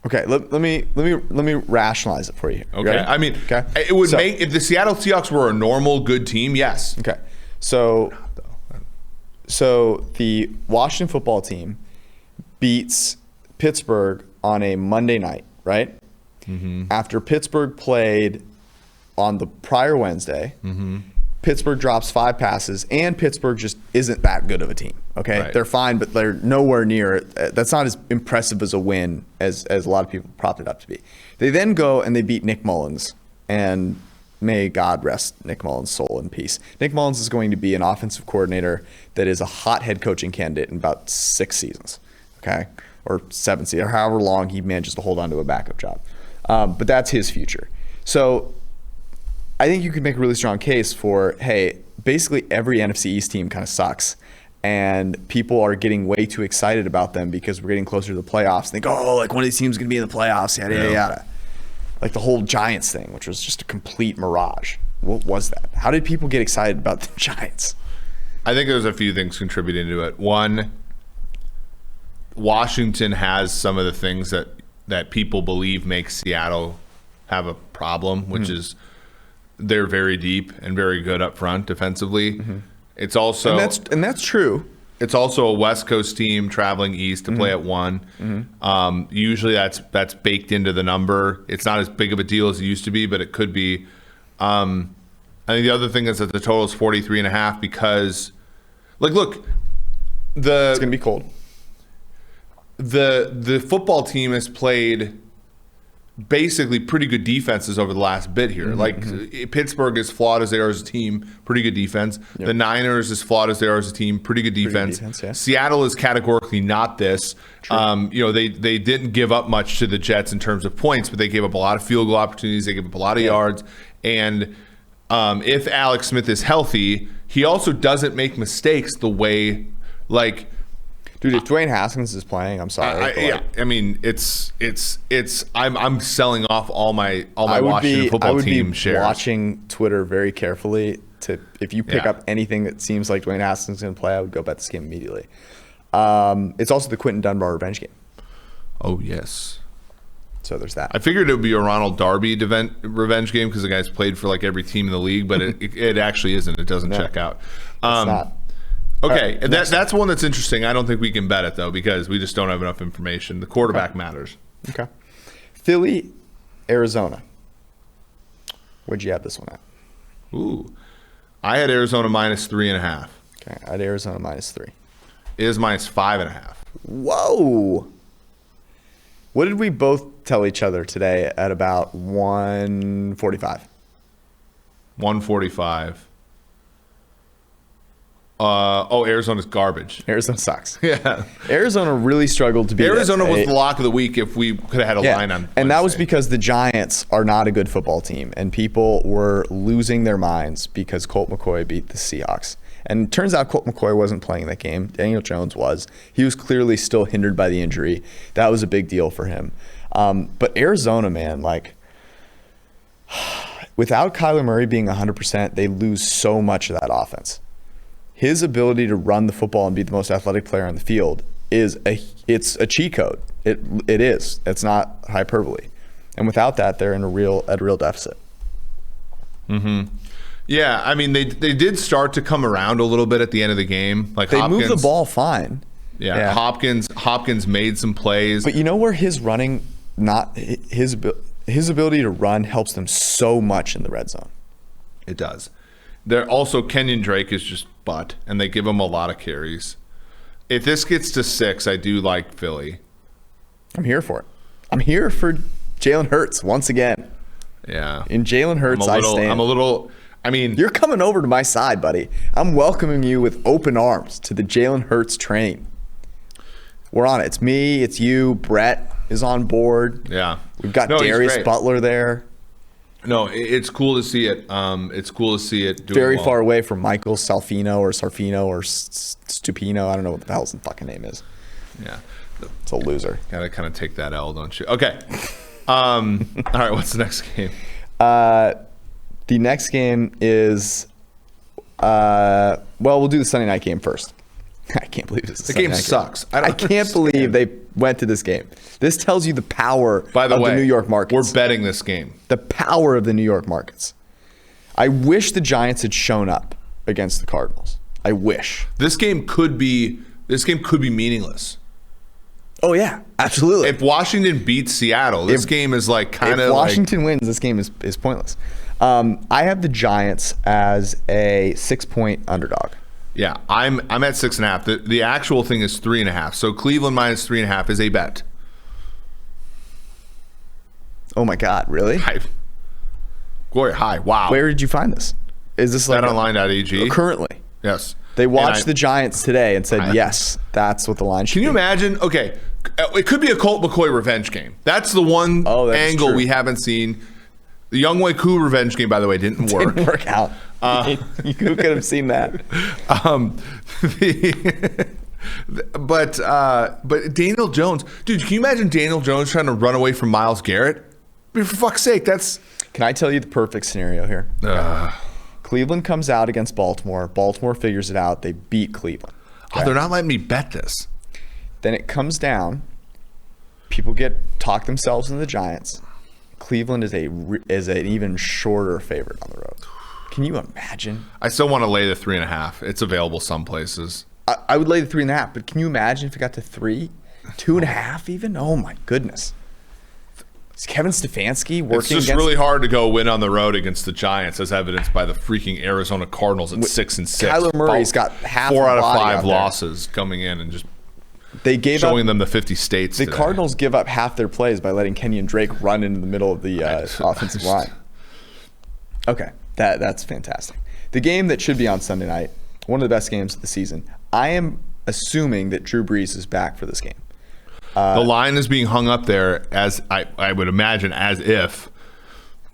Speaker 1: Okay, let me rationalize it for you.
Speaker 2: Okay.
Speaker 1: Ready?
Speaker 2: I mean, it would make if the Seattle Seahawks were a normal good team, yes.
Speaker 1: Okay. So the Washington football team beats Pittsburgh on a Monday night, right? Mm-hmm. After Pittsburgh played on the prior Wednesday, Pittsburgh drops 5 passes, and Pittsburgh just isn't that good of a team. Okay,
Speaker 2: Right.
Speaker 1: They're fine, but they're nowhere near it. That's not as impressive as a win as a lot of people propped it up to be. They then go and they beat Nick Mullins, and may God rest Nick Mullins' soul in peace. Nick Mullins is going to be an offensive coordinator that is a hot head coaching candidate in about 6 seasons, okay, or 7 seasons, or however long he manages to hold on to a backup job. But that's his future. So I think you could make a really strong case for, hey, basically every NFC East team kind of sucks, and people are getting way too excited about them because we're getting closer to the playoffs. And they go, oh, like one of these teams is going to be in the playoffs, yada, yada, yada. Like the whole Giants thing, which was just a complete mirage. What was that? How did people get excited about the Giants?
Speaker 2: I think there's a few things contributing to it. One, Washington has some of the things that people believe make Seattle have a problem, which is they're very deep and very good up front defensively. It's also
Speaker 1: and that's true.
Speaker 2: It's also a West Coast team traveling east to play at 1. Usually that's baked into the number. It's not as big of a deal as it used to be, but it could be. I think the other thing is that the total is 43.5 because, like, look,
Speaker 1: It's gonna be cold.
Speaker 2: The football team has played basically pretty good defenses over the last bit here. Pittsburgh, as flawed as they are as a team, pretty good defense.
Speaker 1: Yep.
Speaker 2: The Niners, as flawed as they are as a team, pretty good defense.
Speaker 1: Yeah.
Speaker 2: Seattle is categorically not this. They didn't give up much to the Jets in terms of points, but they gave up a lot of field goal opportunities. They gave up a lot of yards. And if Alex Smith is healthy, he also doesn't make mistakes the way, like,
Speaker 1: Dude, if Dwayne Haskins is playing, I'm sorry.
Speaker 2: I mean, it's. I'm selling off all my Washington football team shares.
Speaker 1: I would be watching Twitter very carefully to if you pick up anything that seems like Dwayne Haskins is going to play, I would go bet this game immediately. It's also the Quentin Dunbar revenge game.
Speaker 2: Oh yes.
Speaker 1: So there's that.
Speaker 2: I figured it would be a Ronald Darby revenge game because the guy's played for like every team in the league, but it actually isn't. It doesn't check out.
Speaker 1: It's not.
Speaker 2: Okay, and that's one that's interesting. I don't think we can bet it, though, because we just don't have enough information. The quarterback matters.
Speaker 1: Okay. Philly, Arizona. Where'd you have this one at?
Speaker 2: Ooh. I had Arizona -3.5.
Speaker 1: Okay, I had Arizona -3.
Speaker 2: It is -5.5.
Speaker 1: Whoa. What did we both tell each other today at about 1:45?
Speaker 2: 145. Arizona's garbage.
Speaker 1: Arizona sucks.
Speaker 2: Yeah.
Speaker 1: Arizona really struggled to beat
Speaker 2: Arizona was the lock of the week if we could have had a line on Wednesday.
Speaker 1: And that was because the Giants are not a good football team, and people were losing their minds because Colt McCoy beat the Seahawks. And it turns out Colt McCoy wasn't playing that game. Daniel Jones was. He was clearly still hindered by the injury. That was a big deal for him. But Arizona, man, like, without Kyler Murray being 100%, they lose so much of that offense. His ability to run the football and be the most athletic player on the field it's a cheat code. It is. It's not hyperbole. And without that, they're in a real deficit.
Speaker 2: Yeah, I mean they did start to come around a little bit at the end of the game. Like
Speaker 1: They
Speaker 2: Hopkins,
Speaker 1: moved the ball fine.
Speaker 2: Yeah, Hopkins made some plays.
Speaker 1: But you know where his running, not his ability to run helps them so much in the red zone.
Speaker 2: It does. They're also Kenyon Drake is just butt, and they give him a lot of carries. If this gets to 6, I do like Philly.
Speaker 1: I'm here for it. I'm here for Jalen Hurts once again.
Speaker 2: Yeah.
Speaker 1: In Jalen Hurts, I stand.
Speaker 2: I mean,
Speaker 1: you're coming over to my side, buddy. I'm welcoming you with open arms to the Jalen Hurts train. We're on it. It's me. It's you. Brett is on board.
Speaker 2: Yeah.
Speaker 1: We've got Darius Butler there.
Speaker 2: No, it's cool to see it. It's cool to see it doing
Speaker 1: very
Speaker 2: well.
Speaker 1: far away from Michael Salfino or Stupino. I don't know what the hell's the fucking name is.
Speaker 2: Yeah.
Speaker 1: It's a loser.
Speaker 2: Gotta kind of take that L, don't you? Okay. All right, what's the next game?
Speaker 1: The next game is, we'll do the Sunday night game first. I can't believe this.
Speaker 2: The game sucks.
Speaker 1: I can't believe they went to this game. This tells you the power of the New York markets.
Speaker 2: We're betting this game.
Speaker 1: The power of the New York markets. I wish the Giants had shown up against the Cardinals. I wish.
Speaker 2: This game could be meaningless.
Speaker 1: Oh yeah, absolutely.
Speaker 2: If Washington beats Seattle, this game is like kind of.
Speaker 1: If Washington wins, this game is pointless. I have the Giants as a 6-point underdog.
Speaker 2: Yeah, I'm at 6.5. The actual thing is 3.5. So Cleveland minus 3.5 is a bet.
Speaker 1: Oh my God, really?
Speaker 2: Gloria, hi. Wow.
Speaker 1: Where did you find this? Is this like
Speaker 2: BetOnline.ag?
Speaker 1: Currently?
Speaker 2: Yes.
Speaker 1: They watched the Giants today and said, yes, that's what the line should be.
Speaker 2: Can you imagine? Okay, it could be a Colt McCoy revenge game. That's the one angle we haven't seen. The Young Wei Koo revenge game, by the way, didn't work.
Speaker 1: Didn't work out. You could have seen that.
Speaker 2: But Daniel Jones, dude, can you imagine Daniel Jones trying to run away from Myles Garrett? I mean, for fuck's sake, that's.
Speaker 1: Can I tell you the perfect scenario here? Cleveland comes out against Baltimore. Baltimore figures it out. They beat Cleveland.
Speaker 2: Okay? Oh, they're not letting me bet this.
Speaker 1: Then it comes down. People talk themselves into the Giants. Cleveland is an even shorter favorite on the road. Can you imagine?
Speaker 2: I still want to lay the 3.5. It's available some places.
Speaker 1: I would lay the 3.5, but can you imagine if it got to 3, 2.5 even? Oh my goodness! Is Kevin Stefanski working?
Speaker 2: It's just really hard to go win on the road against the Giants, as evidenced by the freaking Arizona Cardinals at 6-6.
Speaker 1: Kyler Murray's got half
Speaker 2: 4 out of 5 losses coming in and just showing them the 50 states.
Speaker 1: The Cardinals give up half their plays by letting Kenyon Drake run into the middle of the offensive line. Okay, that's fantastic. The game that should be on Sunday night, one of the best games of the season. I am assuming that Drew Brees is back for this game.
Speaker 2: The line is being hung up there as I would imagine as if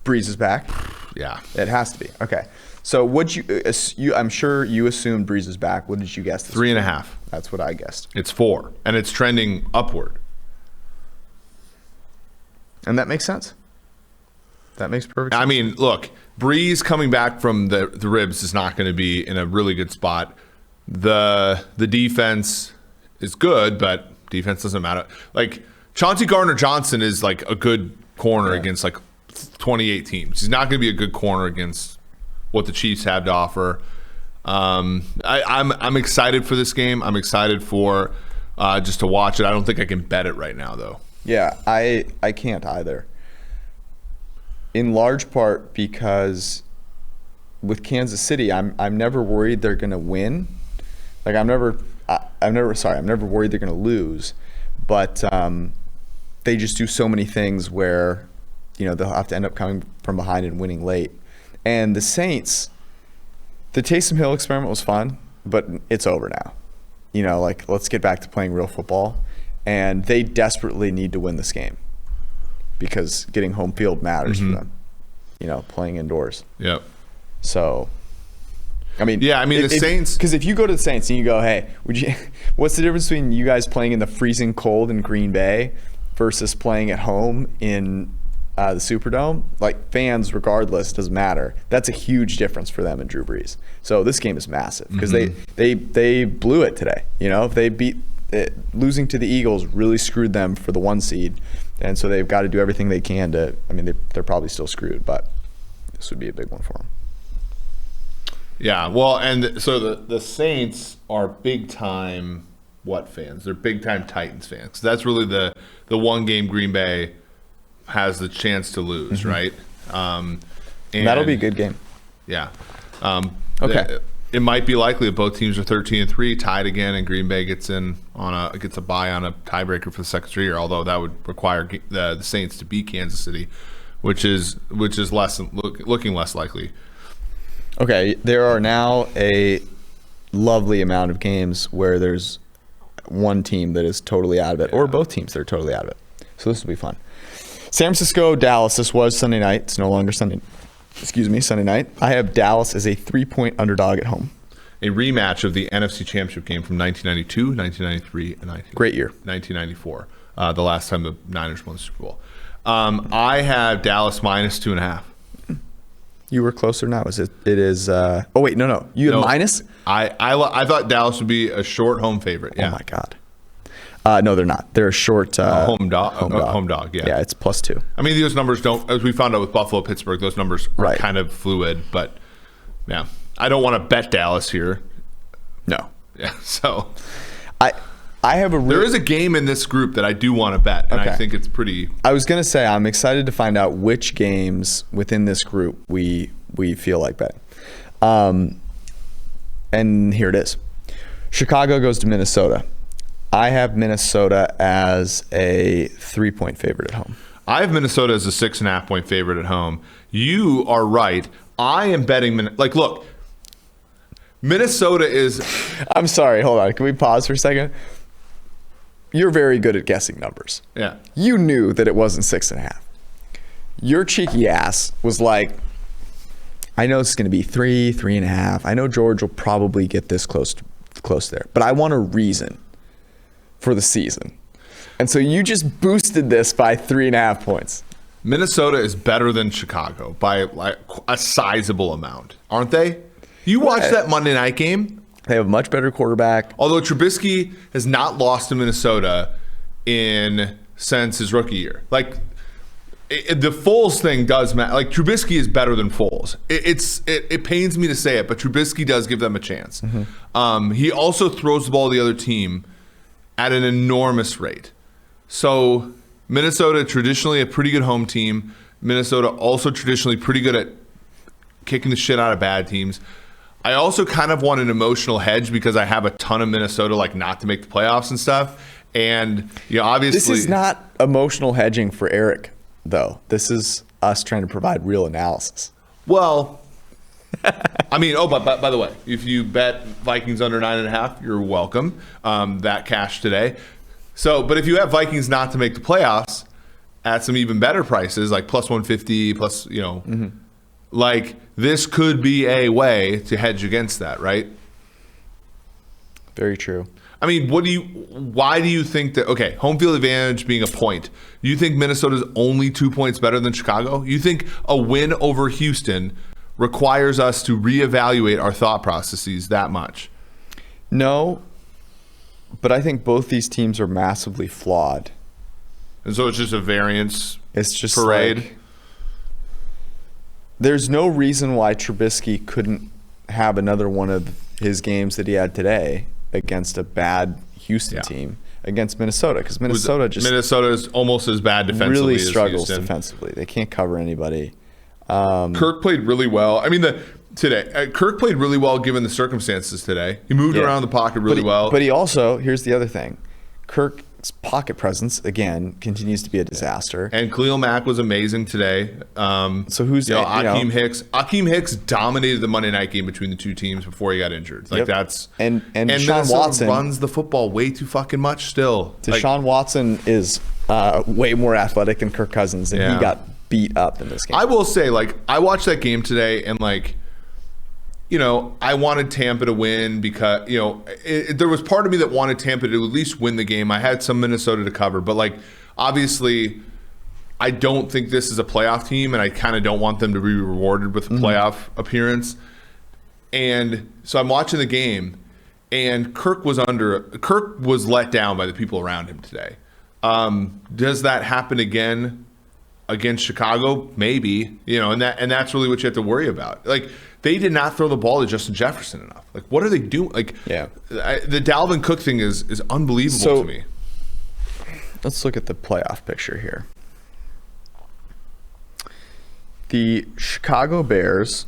Speaker 1: Brees is back.
Speaker 2: Yeah,
Speaker 1: it has to be. Okay, so would you? I'm sure you assumed Brees is back. What did you guess?
Speaker 2: 3.5.
Speaker 1: That's what I guessed.
Speaker 2: It's 4, and it's trending upward.
Speaker 1: And that makes sense. That makes perfect sense.
Speaker 2: I mean, look, Brees coming back from the ribs is not going to be in a really good spot. The defense is good, but defense doesn't matter. Like Chauncey Gardner-Johnson is like a good corner against like 28 teams. He's not going to be a good corner against what the Chiefs have to offer. I'm excited for this game. I'm excited for just to watch it. I don't think I can bet it right now though.
Speaker 1: Yeah, I can't either. In large part because with Kansas City, I'm never worried they're going to win. Like I'm never worried they're going to lose, but they just do so many things where, they'll have to end up coming from behind and winning late. And the Saints, the Taysom Hill experiment was fun, but it's over now. Let's get back to playing real football. And they desperately need to win this game because getting home field matters for them, playing indoors.
Speaker 2: Yep.
Speaker 1: So,
Speaker 2: the Saints.
Speaker 1: Because if you go to the Saints and you go, hey, what's the difference between you guys playing in the freezing cold in Green Bay versus playing at home in the Superdome? Like, fans, regardless, doesn't matter. That's a huge difference for them and Drew Brees. So this game is massive because they blew it today. If they beat losing to the Eagles really screwed them for the 1 seed, and so they've got to do everything they can to. They're probably still screwed, but this would be a big one for them.
Speaker 2: Yeah, well, and so the Saints are big time fans? They're big time Titans fans. That's really the one game Green Bay has the chance to lose, right? And
Speaker 1: that'll be a good game.
Speaker 2: Yeah.
Speaker 1: Okay.
Speaker 2: It might be likely that both teams are 13-3, tied again, and Green Bay gets a bye on a tiebreaker for the second straight year. Although that would require the Saints to beat Kansas City, which is looking less likely.
Speaker 1: Okay, there are now a lovely amount of games where there's one team that is totally out of it, or both teams that are totally out of it. So this will be fun. San Francisco, Dallas. This was Sunday night. It's no longer Sunday night. I have Dallas as a 3-point underdog at home.
Speaker 2: A rematch of the NFC Championship game from 1992, 1993, and
Speaker 1: great year.
Speaker 2: 1994, the last time the Niners won the Super Bowl. I have Dallas minus 2.5.
Speaker 1: You were closer now. It is. Oh wait, no. You have minus.
Speaker 2: I thought Dallas would be a short home favorite. Yeah.
Speaker 1: Oh my God. No, they're not. They're a short
Speaker 2: home dog. Yeah.
Speaker 1: Yeah, it's +2.
Speaker 2: Those numbers don't. As we found out with Buffalo, Pittsburgh, those numbers are kind of fluid. But yeah, I don't want to bet Dallas here.
Speaker 1: No.
Speaker 2: Yeah. So There is a game in this group that I do want to bet, and I think it's pretty.
Speaker 1: I was going to say I'm excited to find out which games within this group we feel like betting. And here it is. Chicago goes to Minnesota. I have Minnesota as a 3-point favorite at home.
Speaker 2: I have Minnesota as a 6.5-point favorite at home. You are right. I am betting. Look, Minnesota is.
Speaker 1: I'm sorry. Hold on. Can we pause for a second? You're very good at guessing numbers.
Speaker 2: Yeah.
Speaker 1: You knew that it wasn't 6.5. Your cheeky ass was like, I know it's going to be 3.5. I know George will probably get this close there, but I want a reason for the season. And so you just boosted this by 3.5 points.
Speaker 2: Minnesota is better than Chicago by like a sizable amount, aren't they? You watched that Monday night game?
Speaker 1: They have a much better quarterback.
Speaker 2: Although Trubisky has not lost to Minnesota since his rookie year. Like, the Foles thing does matter. Like, Trubisky is better than Foles. It pains me to say it, but Trubisky does give them a chance. Mm-hmm. He also throws the ball to the other team at an enormous rate. So Minnesota, traditionally a pretty good home team. Minnesota also traditionally pretty good at kicking the shit out of bad teams. I also kind of want an emotional hedge because I have a ton of Minnesota like not to make the playoffs and stuff. And obviously
Speaker 1: this is not emotional hedging for Eric, though. This is us trying to provide real analysis.
Speaker 2: Well, I mean, but by the way, if you bet Vikings under 9.5, you're welcome. That cash today. So, but if you have Vikings not to make the playoffs at some even better prices, like plus 150, plus, like this could be a way to hedge against that, right?
Speaker 1: Very true.
Speaker 2: I mean, why do you think that, okay, home field advantage being a point, you think Minnesota's only 2 points better than Chicago? You think a win over Houston requires us to reevaluate our thought processes that much?
Speaker 1: No, but I think both these teams are massively flawed.
Speaker 2: And so it's just a variance
Speaker 1: parade.
Speaker 2: Like,
Speaker 1: there's no reason why Trubisky couldn't have another one of his games that he had today against a bad Houston team against Minnesota, because
Speaker 2: Minnesota is almost as bad defensively.
Speaker 1: Really struggles
Speaker 2: as Houston.
Speaker 1: Defensively. They can't cover anybody.
Speaker 2: Kirk played really well. I mean, Kirk played really well given the circumstances today. He moved around the pocket really well.
Speaker 1: But he also, here's the other thing, Kirk's pocket presence again continues to be a disaster.
Speaker 2: And Khalil Mack was amazing today.
Speaker 1: So who's
Speaker 2: Akeem Hicks? Akeem Hicks dominated the Monday night game between the two teams before he got injured. Like that's
Speaker 1: and
Speaker 2: Deshaun
Speaker 1: Watson
Speaker 2: runs the football way too fucking much still.
Speaker 1: Deshaun Watson is way more athletic than Kirk Cousins, and he got beat up in this game.
Speaker 2: I will say, I watched that game today, and I wanted Tampa to win because, there was part of me that wanted Tampa to at least win the game. I had some Minnesota to cover, but obviously I don't think this is a playoff team, and I kind of don't want them to be rewarded with a playoff appearance. And so I'm watching the game, and Kirk was let down by the people around him today. Does that happen again against Chicago? Maybe, and that's really what you have to worry about. They did not throw the ball to Justin Jefferson enough. What are they doing? The Dalvin Cook thing is unbelievable to me.
Speaker 1: Let's look at the playoff picture here. The Chicago Bears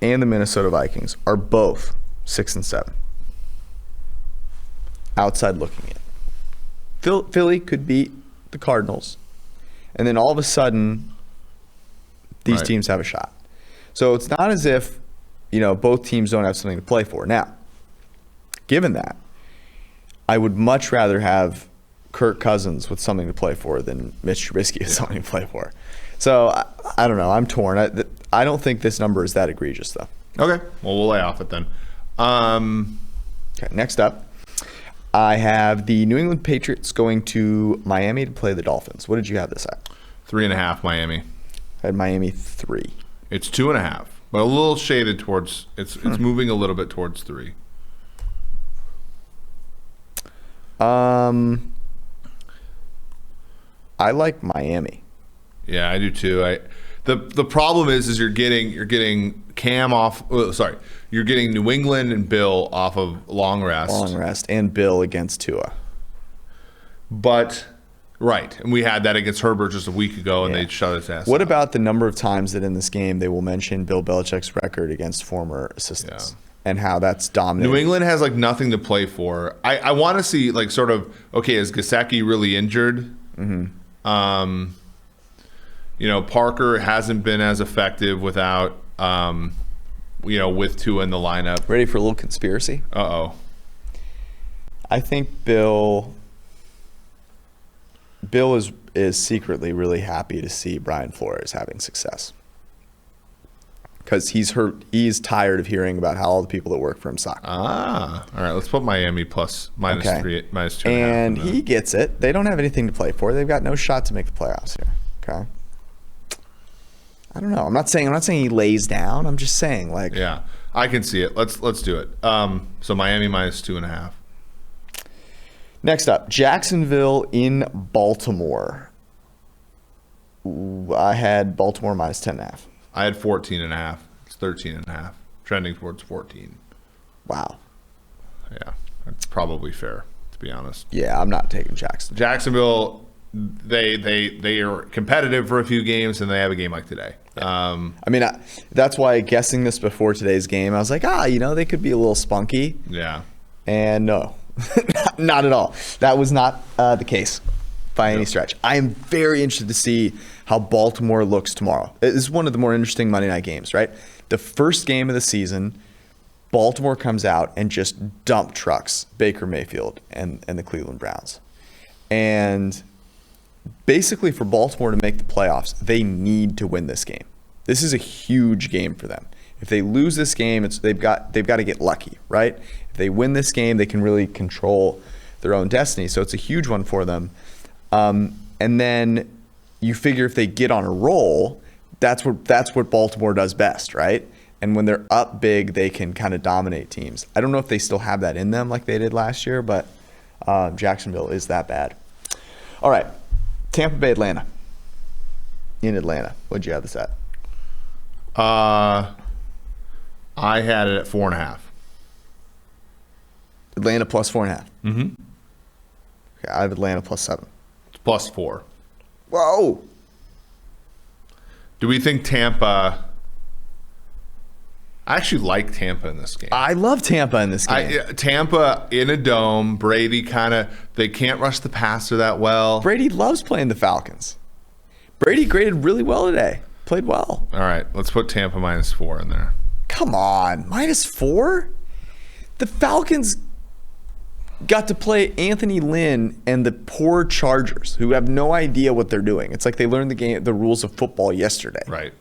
Speaker 1: and the Minnesota Vikings are both 6-7. Outside looking in. Philly could beat the Cardinals. And then all of a sudden, these teams have a shot. So it's not as if, both teams don't have something to play for. Now, given that, I would much rather have Kirk Cousins with something to play for than Mitch Trubisky with something to play for. So I don't know. I'm torn. I don't think this number is that egregious, though.
Speaker 2: Okay. Well, we'll lay off it then.
Speaker 1: Okay. Next up, I have the New England Patriots going to Miami to play the Dolphins. What did you have this at?
Speaker 2: 3.5 Miami.
Speaker 1: I had Miami 3.
Speaker 2: It's 2.5, but a little shaded towards. It's moving a little bit towards 3.
Speaker 1: I like Miami.
Speaker 2: Yeah, I do too. The problem is you're getting Cam off. You're getting New England and Bill off of long rest.
Speaker 1: And Bill against Tua.
Speaker 2: But right, and we had that against Herbert just a week ago, and they shut his ass.
Speaker 1: What about the number of times that in this game they will mention Bill Belichick's record against former assistants and how that's dominating?
Speaker 2: New England has like nothing to play for. I want to see like sort of is Gesicki really injured? Mm-hmm. Parker hasn't been as effective without, with Tua in the lineup.
Speaker 1: Ready for a little conspiracy?
Speaker 2: Uh-oh.
Speaker 1: I think Bill is secretly really happy to see Brian Flores having success. Because he's tired of hearing about how all the people that work for him suck.
Speaker 2: All right. Let's put Miami minus 2.5.
Speaker 1: And he gets it. They don't have anything to play for. They've got no shot to make the playoffs here. Okay. I don't know. I'm not saying he lays down. I'm just saying
Speaker 2: yeah, I can see it. Let's do it. So Miami minus 2.5.
Speaker 1: Next up, Jacksonville in Baltimore. I had Baltimore minus 10.5.
Speaker 2: I had 14.5. It's 13.5. Trending towards 14.
Speaker 1: Wow.
Speaker 2: Yeah, that's probably fair, to be honest.
Speaker 1: Yeah, I'm not taking Jacksonville.
Speaker 2: Jacksonville, they are competitive for a few games, and they have a game like today.
Speaker 1: That's why guessing this before today's game, I was like, they could be a little spunky.
Speaker 2: Yeah.
Speaker 1: And no, not at all. That was not the case by any stretch. I am very interested to see how Baltimore looks tomorrow. This is one of the more interesting Monday night games, right? The first game of the season, Baltimore comes out and just dump trucks Baker Mayfield and the Cleveland Browns. And basically for Baltimore to make the playoffs, they need to win this game. This is a huge game for them. If they lose this game, they've got to get lucky, right? If they win this game, they can really control their own destiny. So it's a huge one for them. And then you figure if they get on a roll, that's what Baltimore does best, right? And when they're up big, they can kind of dominate teams. I don't know if they still have that in them like they did last year, but Jacksonville is that bad. All right, Tampa Bay, Atlanta. In Atlanta, what'd you have this at?
Speaker 2: I had it at 4.5.
Speaker 1: Atlanta plus 4.5.
Speaker 2: Mm-hmm.
Speaker 1: Okay, I have Atlanta plus 7.
Speaker 2: It's plus 4.
Speaker 1: Whoa.
Speaker 2: Do we think Tampa? I actually like Tampa in this game.
Speaker 1: I love Tampa in this game.
Speaker 2: Tampa in a dome. Brady they can't rush the passer that well.
Speaker 1: Brady loves playing the Falcons. Brady graded really well today. Played well.
Speaker 2: All right, let's put Tampa minus 4 in there.
Speaker 1: Come on, minus 4? The Falcons got to play Anthony Lynn and the poor Chargers, who have no idea what they're doing. It's like they learned the rules of football yesterday.
Speaker 2: Right.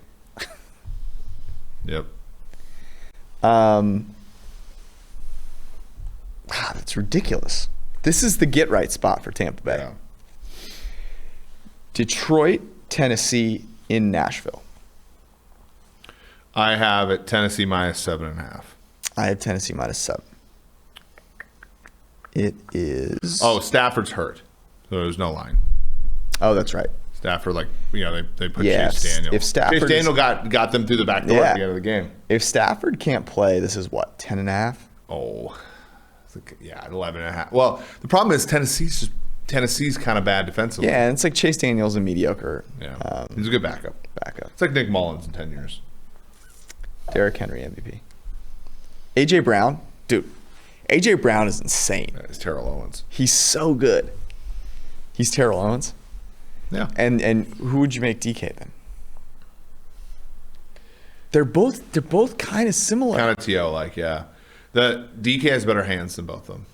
Speaker 2: Yep.
Speaker 1: Wow, that's ridiculous. This is the get-right spot for Tampa Bay.
Speaker 2: Yeah.
Speaker 1: Detroit, Tennessee in Nashville.
Speaker 2: I have it Tennessee minus 7.5.
Speaker 1: I have Tennessee minus 7. It is...
Speaker 2: Oh, Stafford's hurt. So there's no line.
Speaker 1: Oh, that's right.
Speaker 2: Stafford, they put Chase Daniel.
Speaker 1: If Stafford
Speaker 2: Chase Daniel got them through the back door at the end of the game.
Speaker 1: If Stafford can't play, this is what, 10.5?
Speaker 2: Oh, yeah, 11.5. Well, the problem is Tennessee's kind of bad defensively.
Speaker 1: Yeah, and it's like Chase Daniel's a mediocre.
Speaker 2: Yeah, he's a good backup. It's like Nick Mullins in 10 years.
Speaker 1: Derrick Henry MVP. A.J. Brown, dude. A.J. Brown is insane.
Speaker 2: It's Terrell Owens.
Speaker 1: He's so good. He's Terrell Owens.
Speaker 2: Yeah.
Speaker 1: And who would you make DK then? They're both kind of similar.
Speaker 2: Kind of T.O. yeah. The DK has better hands than both of them.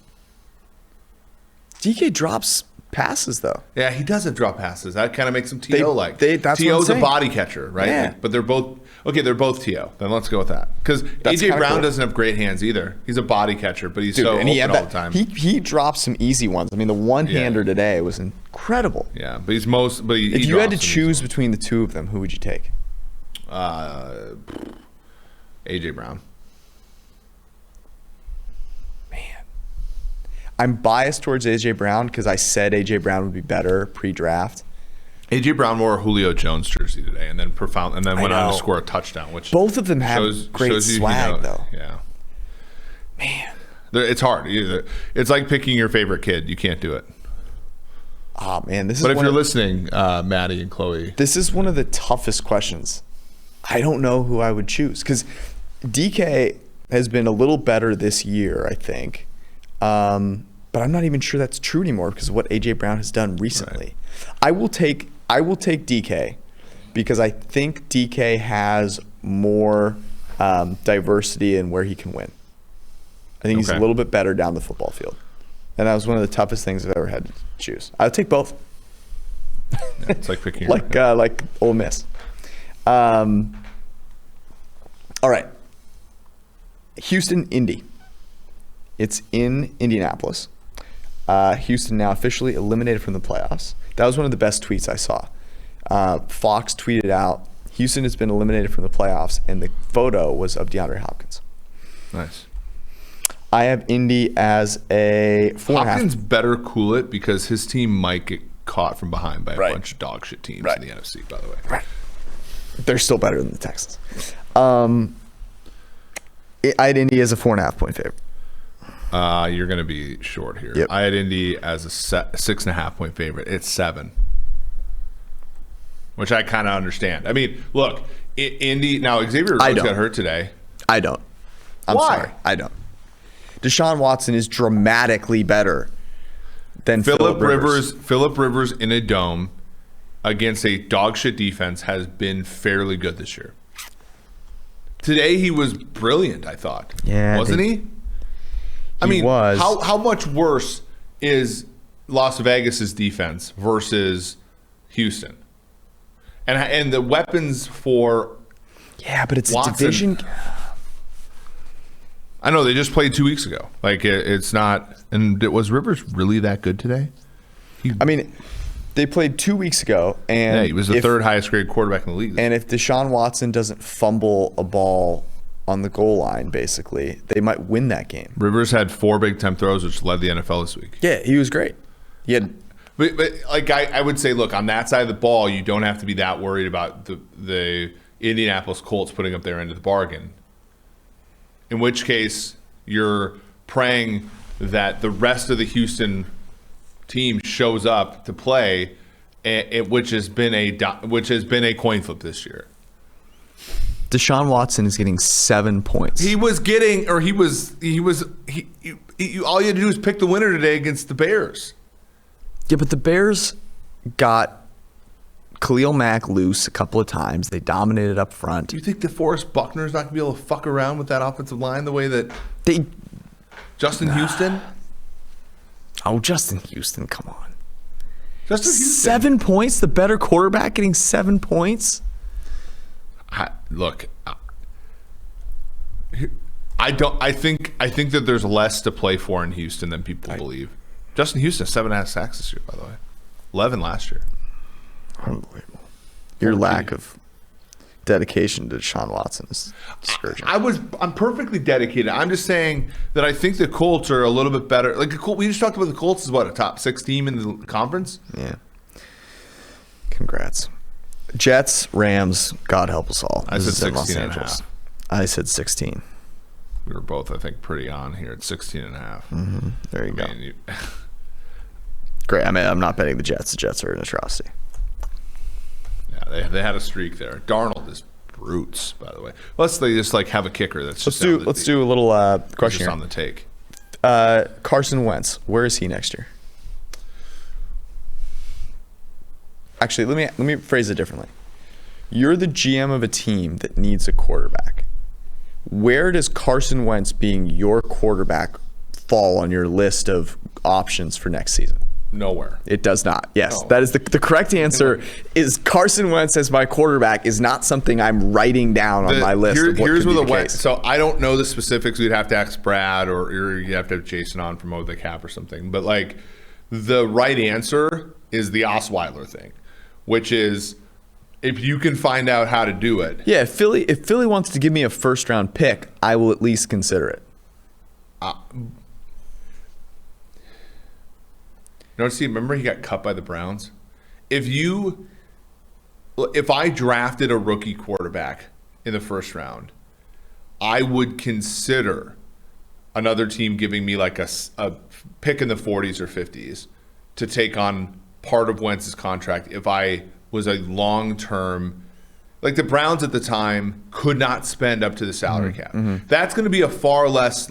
Speaker 1: DK drops passes though.
Speaker 2: Yeah, he doesn't drop passes. That kind of makes him T.O.
Speaker 1: That's
Speaker 2: T.O.'s a body catcher, right?
Speaker 1: Yeah.
Speaker 2: But they're both T.O. Then let's go with that. Because A.J. Brown doesn't have great hands either. He's a body catcher, but he's open all the time.
Speaker 1: He dropped some easy ones. I mean, the one-hander today was incredible.
Speaker 2: Yeah, but he's most. But
Speaker 1: if you had to choose between the two of them, who would you take?
Speaker 2: A.J. Brown.
Speaker 1: Man, I'm biased towards A.J. Brown because I said A.J. Brown would be better pre-draft.
Speaker 2: A.J. Brown wore a Julio Jones jersey today, and then went on to score a touchdown. Which
Speaker 1: both of them have great swag, though.
Speaker 2: Yeah,
Speaker 1: man,
Speaker 2: it's hard. It's like picking your favorite kid. You can't do it.
Speaker 1: Oh man, this is.
Speaker 2: But if you're listening, Maddie and Chloe,
Speaker 1: this is one of the toughest questions. I don't know who I would choose because DK has been a little better this year, I think. But I'm not even sure that's true anymore because of what A.J. Brown has done recently. Right. I will take DK because I think DK has more diversity in where he can win. I think he's a little bit better down the football field. And that was one of the toughest things I've ever had to choose. I would take both.
Speaker 2: Yeah, it's like picking
Speaker 1: like Ole Miss. All right. Houston, Indy. It's in Indianapolis. Houston now officially eliminated from the playoffs. That was one of the best tweets I saw. Fox tweeted out, Houston has been eliminated from the playoffs, and the photo was of DeAndre Hopkins.
Speaker 2: Nice.
Speaker 1: I have Indy as a 4.5.
Speaker 2: Hopkins better cool it because his team might get caught from behind by a bunch of dog shit teams in the NFC, by the way.
Speaker 1: Right. They're still better than the Texans. I had Indy as a 4.5 point favorite.
Speaker 2: You're going to be short here.
Speaker 1: Yep.
Speaker 2: I had Indy as a 6.5 point favorite. It's 7, which I kind of understand. I mean, look, Indy now. Xavier Rhodes got hurt today.
Speaker 1: I don't. I'm sorry. I don't. Deshaun Watson is dramatically better than Phillip Rivers.
Speaker 2: Phillip Rivers in a dome against a dog shit defense has been fairly good this year. Today he was brilliant, I thought.
Speaker 1: Yeah,
Speaker 2: wasn't he? I mean, how much worse is Las Vegas's defense versus Houston? And the weapons for
Speaker 1: but it's
Speaker 2: Watson,
Speaker 1: a division.
Speaker 2: I know they just played 2 weeks ago. Like it's not. And was Rivers really that good today?
Speaker 1: They played 2 weeks ago, and
Speaker 2: he was the third highest grade quarterback in the league.
Speaker 1: And if Deshaun Watson doesn't fumble a ball on the goal line, basically, they might win that game.
Speaker 2: Rivers had 4 big time throws, which led the NFL this week.
Speaker 1: Yeah, he was great. He had,
Speaker 2: but like I would say, look, on that side of the ball, you don't have to be that worried about the Indianapolis Colts putting up their end of the bargain. In which case, you're praying that the rest of the Houston team shows up to play, which has been a coin flip this year.
Speaker 1: Deshaun Watson is getting 7 points.
Speaker 2: All you had to do is pick the winner today against the Bears.
Speaker 1: Yeah, but the Bears got Khalil Mack loose a couple of times. They dominated up front.
Speaker 2: Do you think DeForest Buckner's not going to be able to fuck around with that offensive line the way that Justin Houston?
Speaker 1: Oh, Justin Houston, come on.
Speaker 2: Justin Houston.
Speaker 1: 7 points? The better quarterback getting 7 points?
Speaker 2: I think that there's less to play for in Houston than people believe. Justin Houston has 7.5 sacks this year, by the way. 11 last year.
Speaker 1: Unbelievable. Your lack of dedication to Deshaun Watson is discouraging.
Speaker 2: I'm perfectly dedicated. I'm just saying that I think the Colts are a little bit better. Like we just talked about the Colts is a top 6 team in the conference?
Speaker 1: Yeah. Congrats. Jets, Rams, God help us all.
Speaker 2: I said 16.5.
Speaker 1: I said 16.
Speaker 2: We were both, I think, pretty on here at 16.5.
Speaker 1: Mm-hmm. There you go. Great. I'm not betting the Jets. The Jets are an atrocity.
Speaker 2: Yeah, they had a streak there. Darnold is brutes, by the way. Let's just have a kicker that's just
Speaker 1: let's do a little question here.
Speaker 2: On the take.
Speaker 1: Carson Wentz, where is he next year? Actually, let me phrase it differently. You're the GM of a team that needs a quarterback. Where does Carson Wentz being your quarterback fall on your list of options for next season?
Speaker 2: Nowhere.
Speaker 1: It does not. Yes, that is the correct answer. Is Carson Wentz as my quarterback is not something I'm writing down on my list. Here's where the case.
Speaker 2: So I don't know the specifics. We'd have to ask Brad, or you have to have Jason on from Over the Cap or something. But the right answer is the Osweiler thing, which is if you can find out how to do it.
Speaker 1: Yeah, if Philly wants to give me a first round pick, I will at least consider it.
Speaker 2: Remember he got cut by the Browns? If you if I drafted a rookie quarterback in the first round, I would consider another team giving me like a pick in the 40s or 50s to take on part of Wentz's contract if I was a long-term, like the Browns at the time could not spend up to the salary cap. That's going to be a far less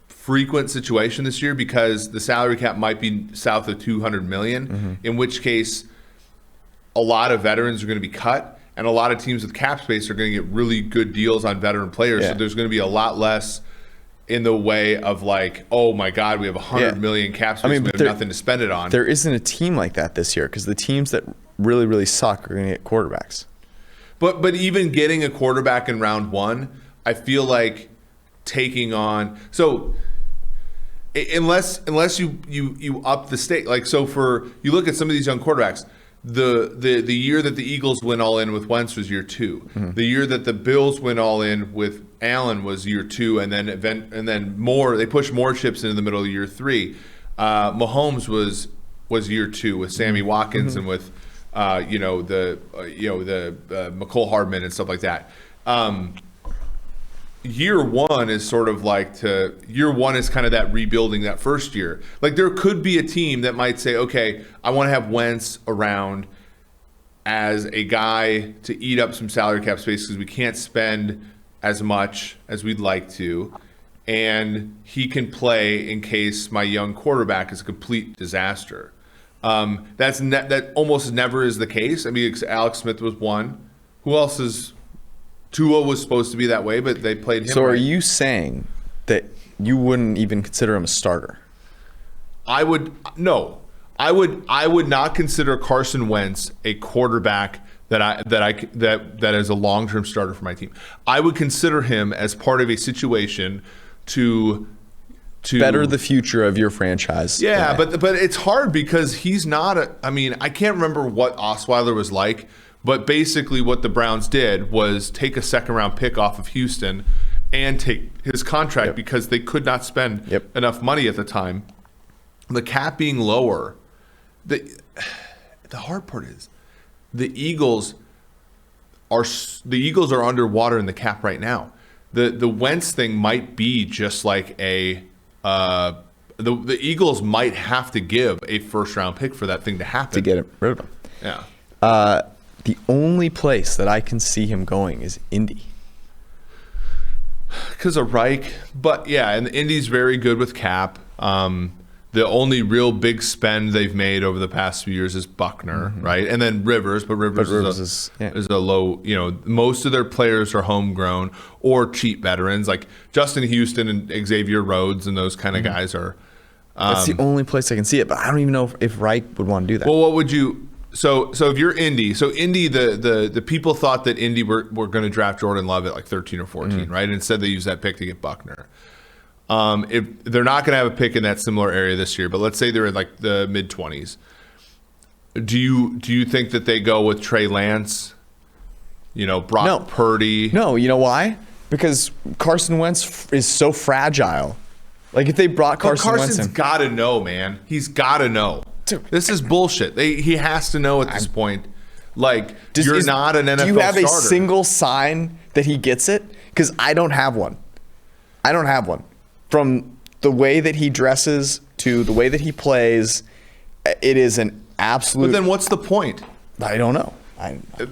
Speaker 2: frequent situation this year because the salary cap might be south of $200 million, in which case a lot of veterans are going to be cut and a lot of teams with cap space are going to get really good deals on veteran players.
Speaker 1: Yeah.
Speaker 2: So there's going to be a lot less in the way of like, oh my God, we have $100 million cap space, we have nothing to spend it on.
Speaker 1: There isn't a team like that this year because the teams that really, really suck are going to get quarterbacks.
Speaker 2: But even getting a quarterback in round one, I feel like taking on unless you up the stake, like so for you look at some of these young quarterbacks. The year that the Eagles went all in with Wentz was year 2. The year that the Bills went all in with Allen was year 2, and then more. They pushed more chips into the middle of year 3. Mahomes was year 2 with Sammy Watkins and with the McCole Hardman and stuff like that. Year 1 is sort of like year 1 is kind of that rebuilding that first year. Like there could be a team that might say, okay, I want to have Wentz around as a guy to eat up some salary cap space because we can't spend as much as we'd like to, and he can play in case my young quarterback is a complete disaster. That almost never is the case. I mean, Alex Smith was one. Who else is? Tua was supposed to be that way, but they played him.
Speaker 1: So
Speaker 2: right.
Speaker 1: are you saying that you wouldn't even consider him a starter?
Speaker 2: I would not consider Carson Wentz a quarterback that is a long-term starter for my team. I would consider him as part of a situation to
Speaker 1: better the future of your franchise.
Speaker 2: Yeah, but it's hard because he's not I can't remember what Osweiler was like. But basically what the Browns did was take a second-round pick off of Houston and take his contract because they could not spend enough money at the time. The cap being lower, the hard part is the Eagles are underwater in the cap right now. The Wentz thing might be just like the Eagles might have to give a first-round pick for that thing to happen.
Speaker 1: To get rid of him.
Speaker 2: Yeah.
Speaker 1: The only place that I can see him going is Indy.
Speaker 2: Because of Reich. But yeah, and Indy's very good with cap. The only real big spend they've made over the past few years is Buckner, right? And then Rivers, but Rivers is a low, most of their players are homegrown or cheap veterans, like Justin Houston and Xavier Rhodes and those kind of guys are.
Speaker 1: That's the only place I can see it, but I don't even know if Reich would want to do that.
Speaker 2: Well, what would you... So if you're Indy, the people thought that Indy were going to draft Jordan Love at like 13 or 14, right? And instead they used that pick to get Buckner. If they're not going to have a pick in that similar area this year, but let's say they're in like the mid 20s. Do you think that they go with Trey Lance? Brock Purdy?
Speaker 1: No, you know why? Because Carson Wentz is so fragile. Like if they brought Carson's
Speaker 2: Wentz in, got to know, man. He's got to know. Dude, this is bullshit. He has to know at this point. Like, you're not an NFL starter.
Speaker 1: Do you have a single sign that he gets it? Because I don't have one. From the way that he dresses to the way that he plays, it is an absolute...
Speaker 2: But then what's the point?
Speaker 1: I don't know.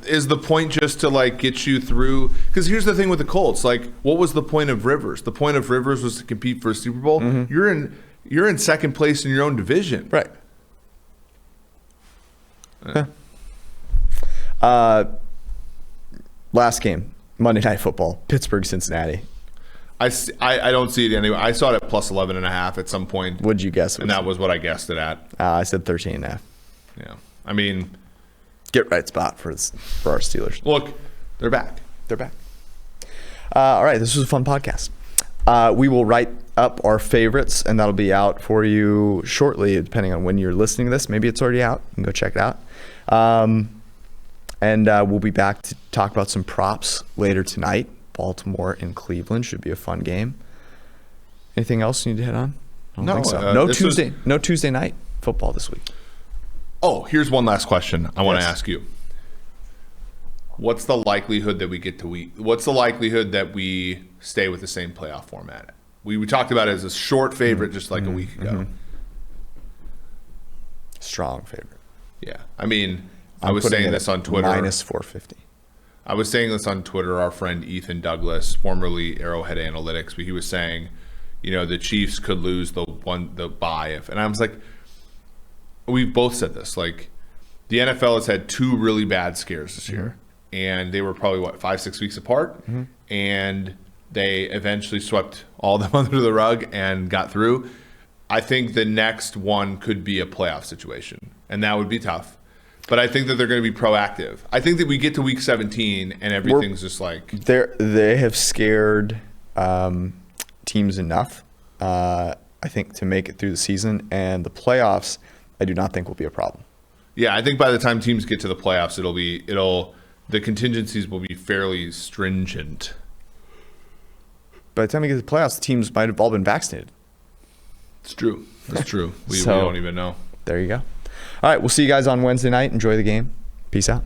Speaker 2: Is the point just to, like, get you through... Because here's the thing with the Colts. Like, what was the point of Rivers? The point of Rivers was to compete for a Super Bowl. Mm-hmm. You're in second place in your own division.
Speaker 1: Right. Last game, Monday Night Football, Pittsburgh, Cincinnati.
Speaker 2: I don't see it anyway. I saw it at plus 11.5 at some point.
Speaker 1: What'd you guess?
Speaker 2: And that was what I guessed it at.
Speaker 1: I said 13.5.
Speaker 2: Yeah. I mean,
Speaker 1: get right spot for our Steelers.
Speaker 2: Look, they're back.
Speaker 1: All right, this was a fun podcast. We will write up our favorites, and that'll be out for you shortly, depending on when you're listening to this. Maybe it's already out. You can go check it out. And we'll be back to talk about some props later tonight. Baltimore and Cleveland should be a fun game. Anything else you need to hit on? I don't think so. No Tuesday night football this week.
Speaker 2: Oh, here's one last question I want to
Speaker 1: Yes.
Speaker 2: ask you. What's the likelihood that What's the likelihood that we stay with the same playoff format? We talked about it as a short favorite just like a week ago.
Speaker 1: Strong favorite.
Speaker 2: Yeah. I mean, I
Speaker 1: I'm
Speaker 2: was
Speaker 1: putting
Speaker 2: saying
Speaker 1: it
Speaker 2: this
Speaker 1: at
Speaker 2: on Twitter.
Speaker 1: minus 450.
Speaker 2: I was saying this on Twitter. Our friend Ethan Douglas, formerly Arrowhead Analytics, but he was saying, the Chiefs could lose the bye and I was like, we've both said this. Like, the NFL has had 2 really bad scares this year, and they were probably 5-6 weeks apart, and they eventually swept all of them under the rug and got through. I think the next one could be a playoff situation, and that would be tough. But I think that they're going to be proactive. I think that we get to week 17 and everything's just like
Speaker 1: They have scared teams enough, I think, to make it through the season, and the playoffs, I do not think will be a problem.
Speaker 2: Yeah, I think by the time teams get to the playoffs, the contingencies will be fairly stringent.
Speaker 1: By the time we get to the playoffs, the teams might have all been vaccinated.
Speaker 2: It's true. That's true. We
Speaker 1: So-
Speaker 2: don't even know.
Speaker 1: There you go. All right, we'll see you guys on Wednesday night. Enjoy the game. Peace out.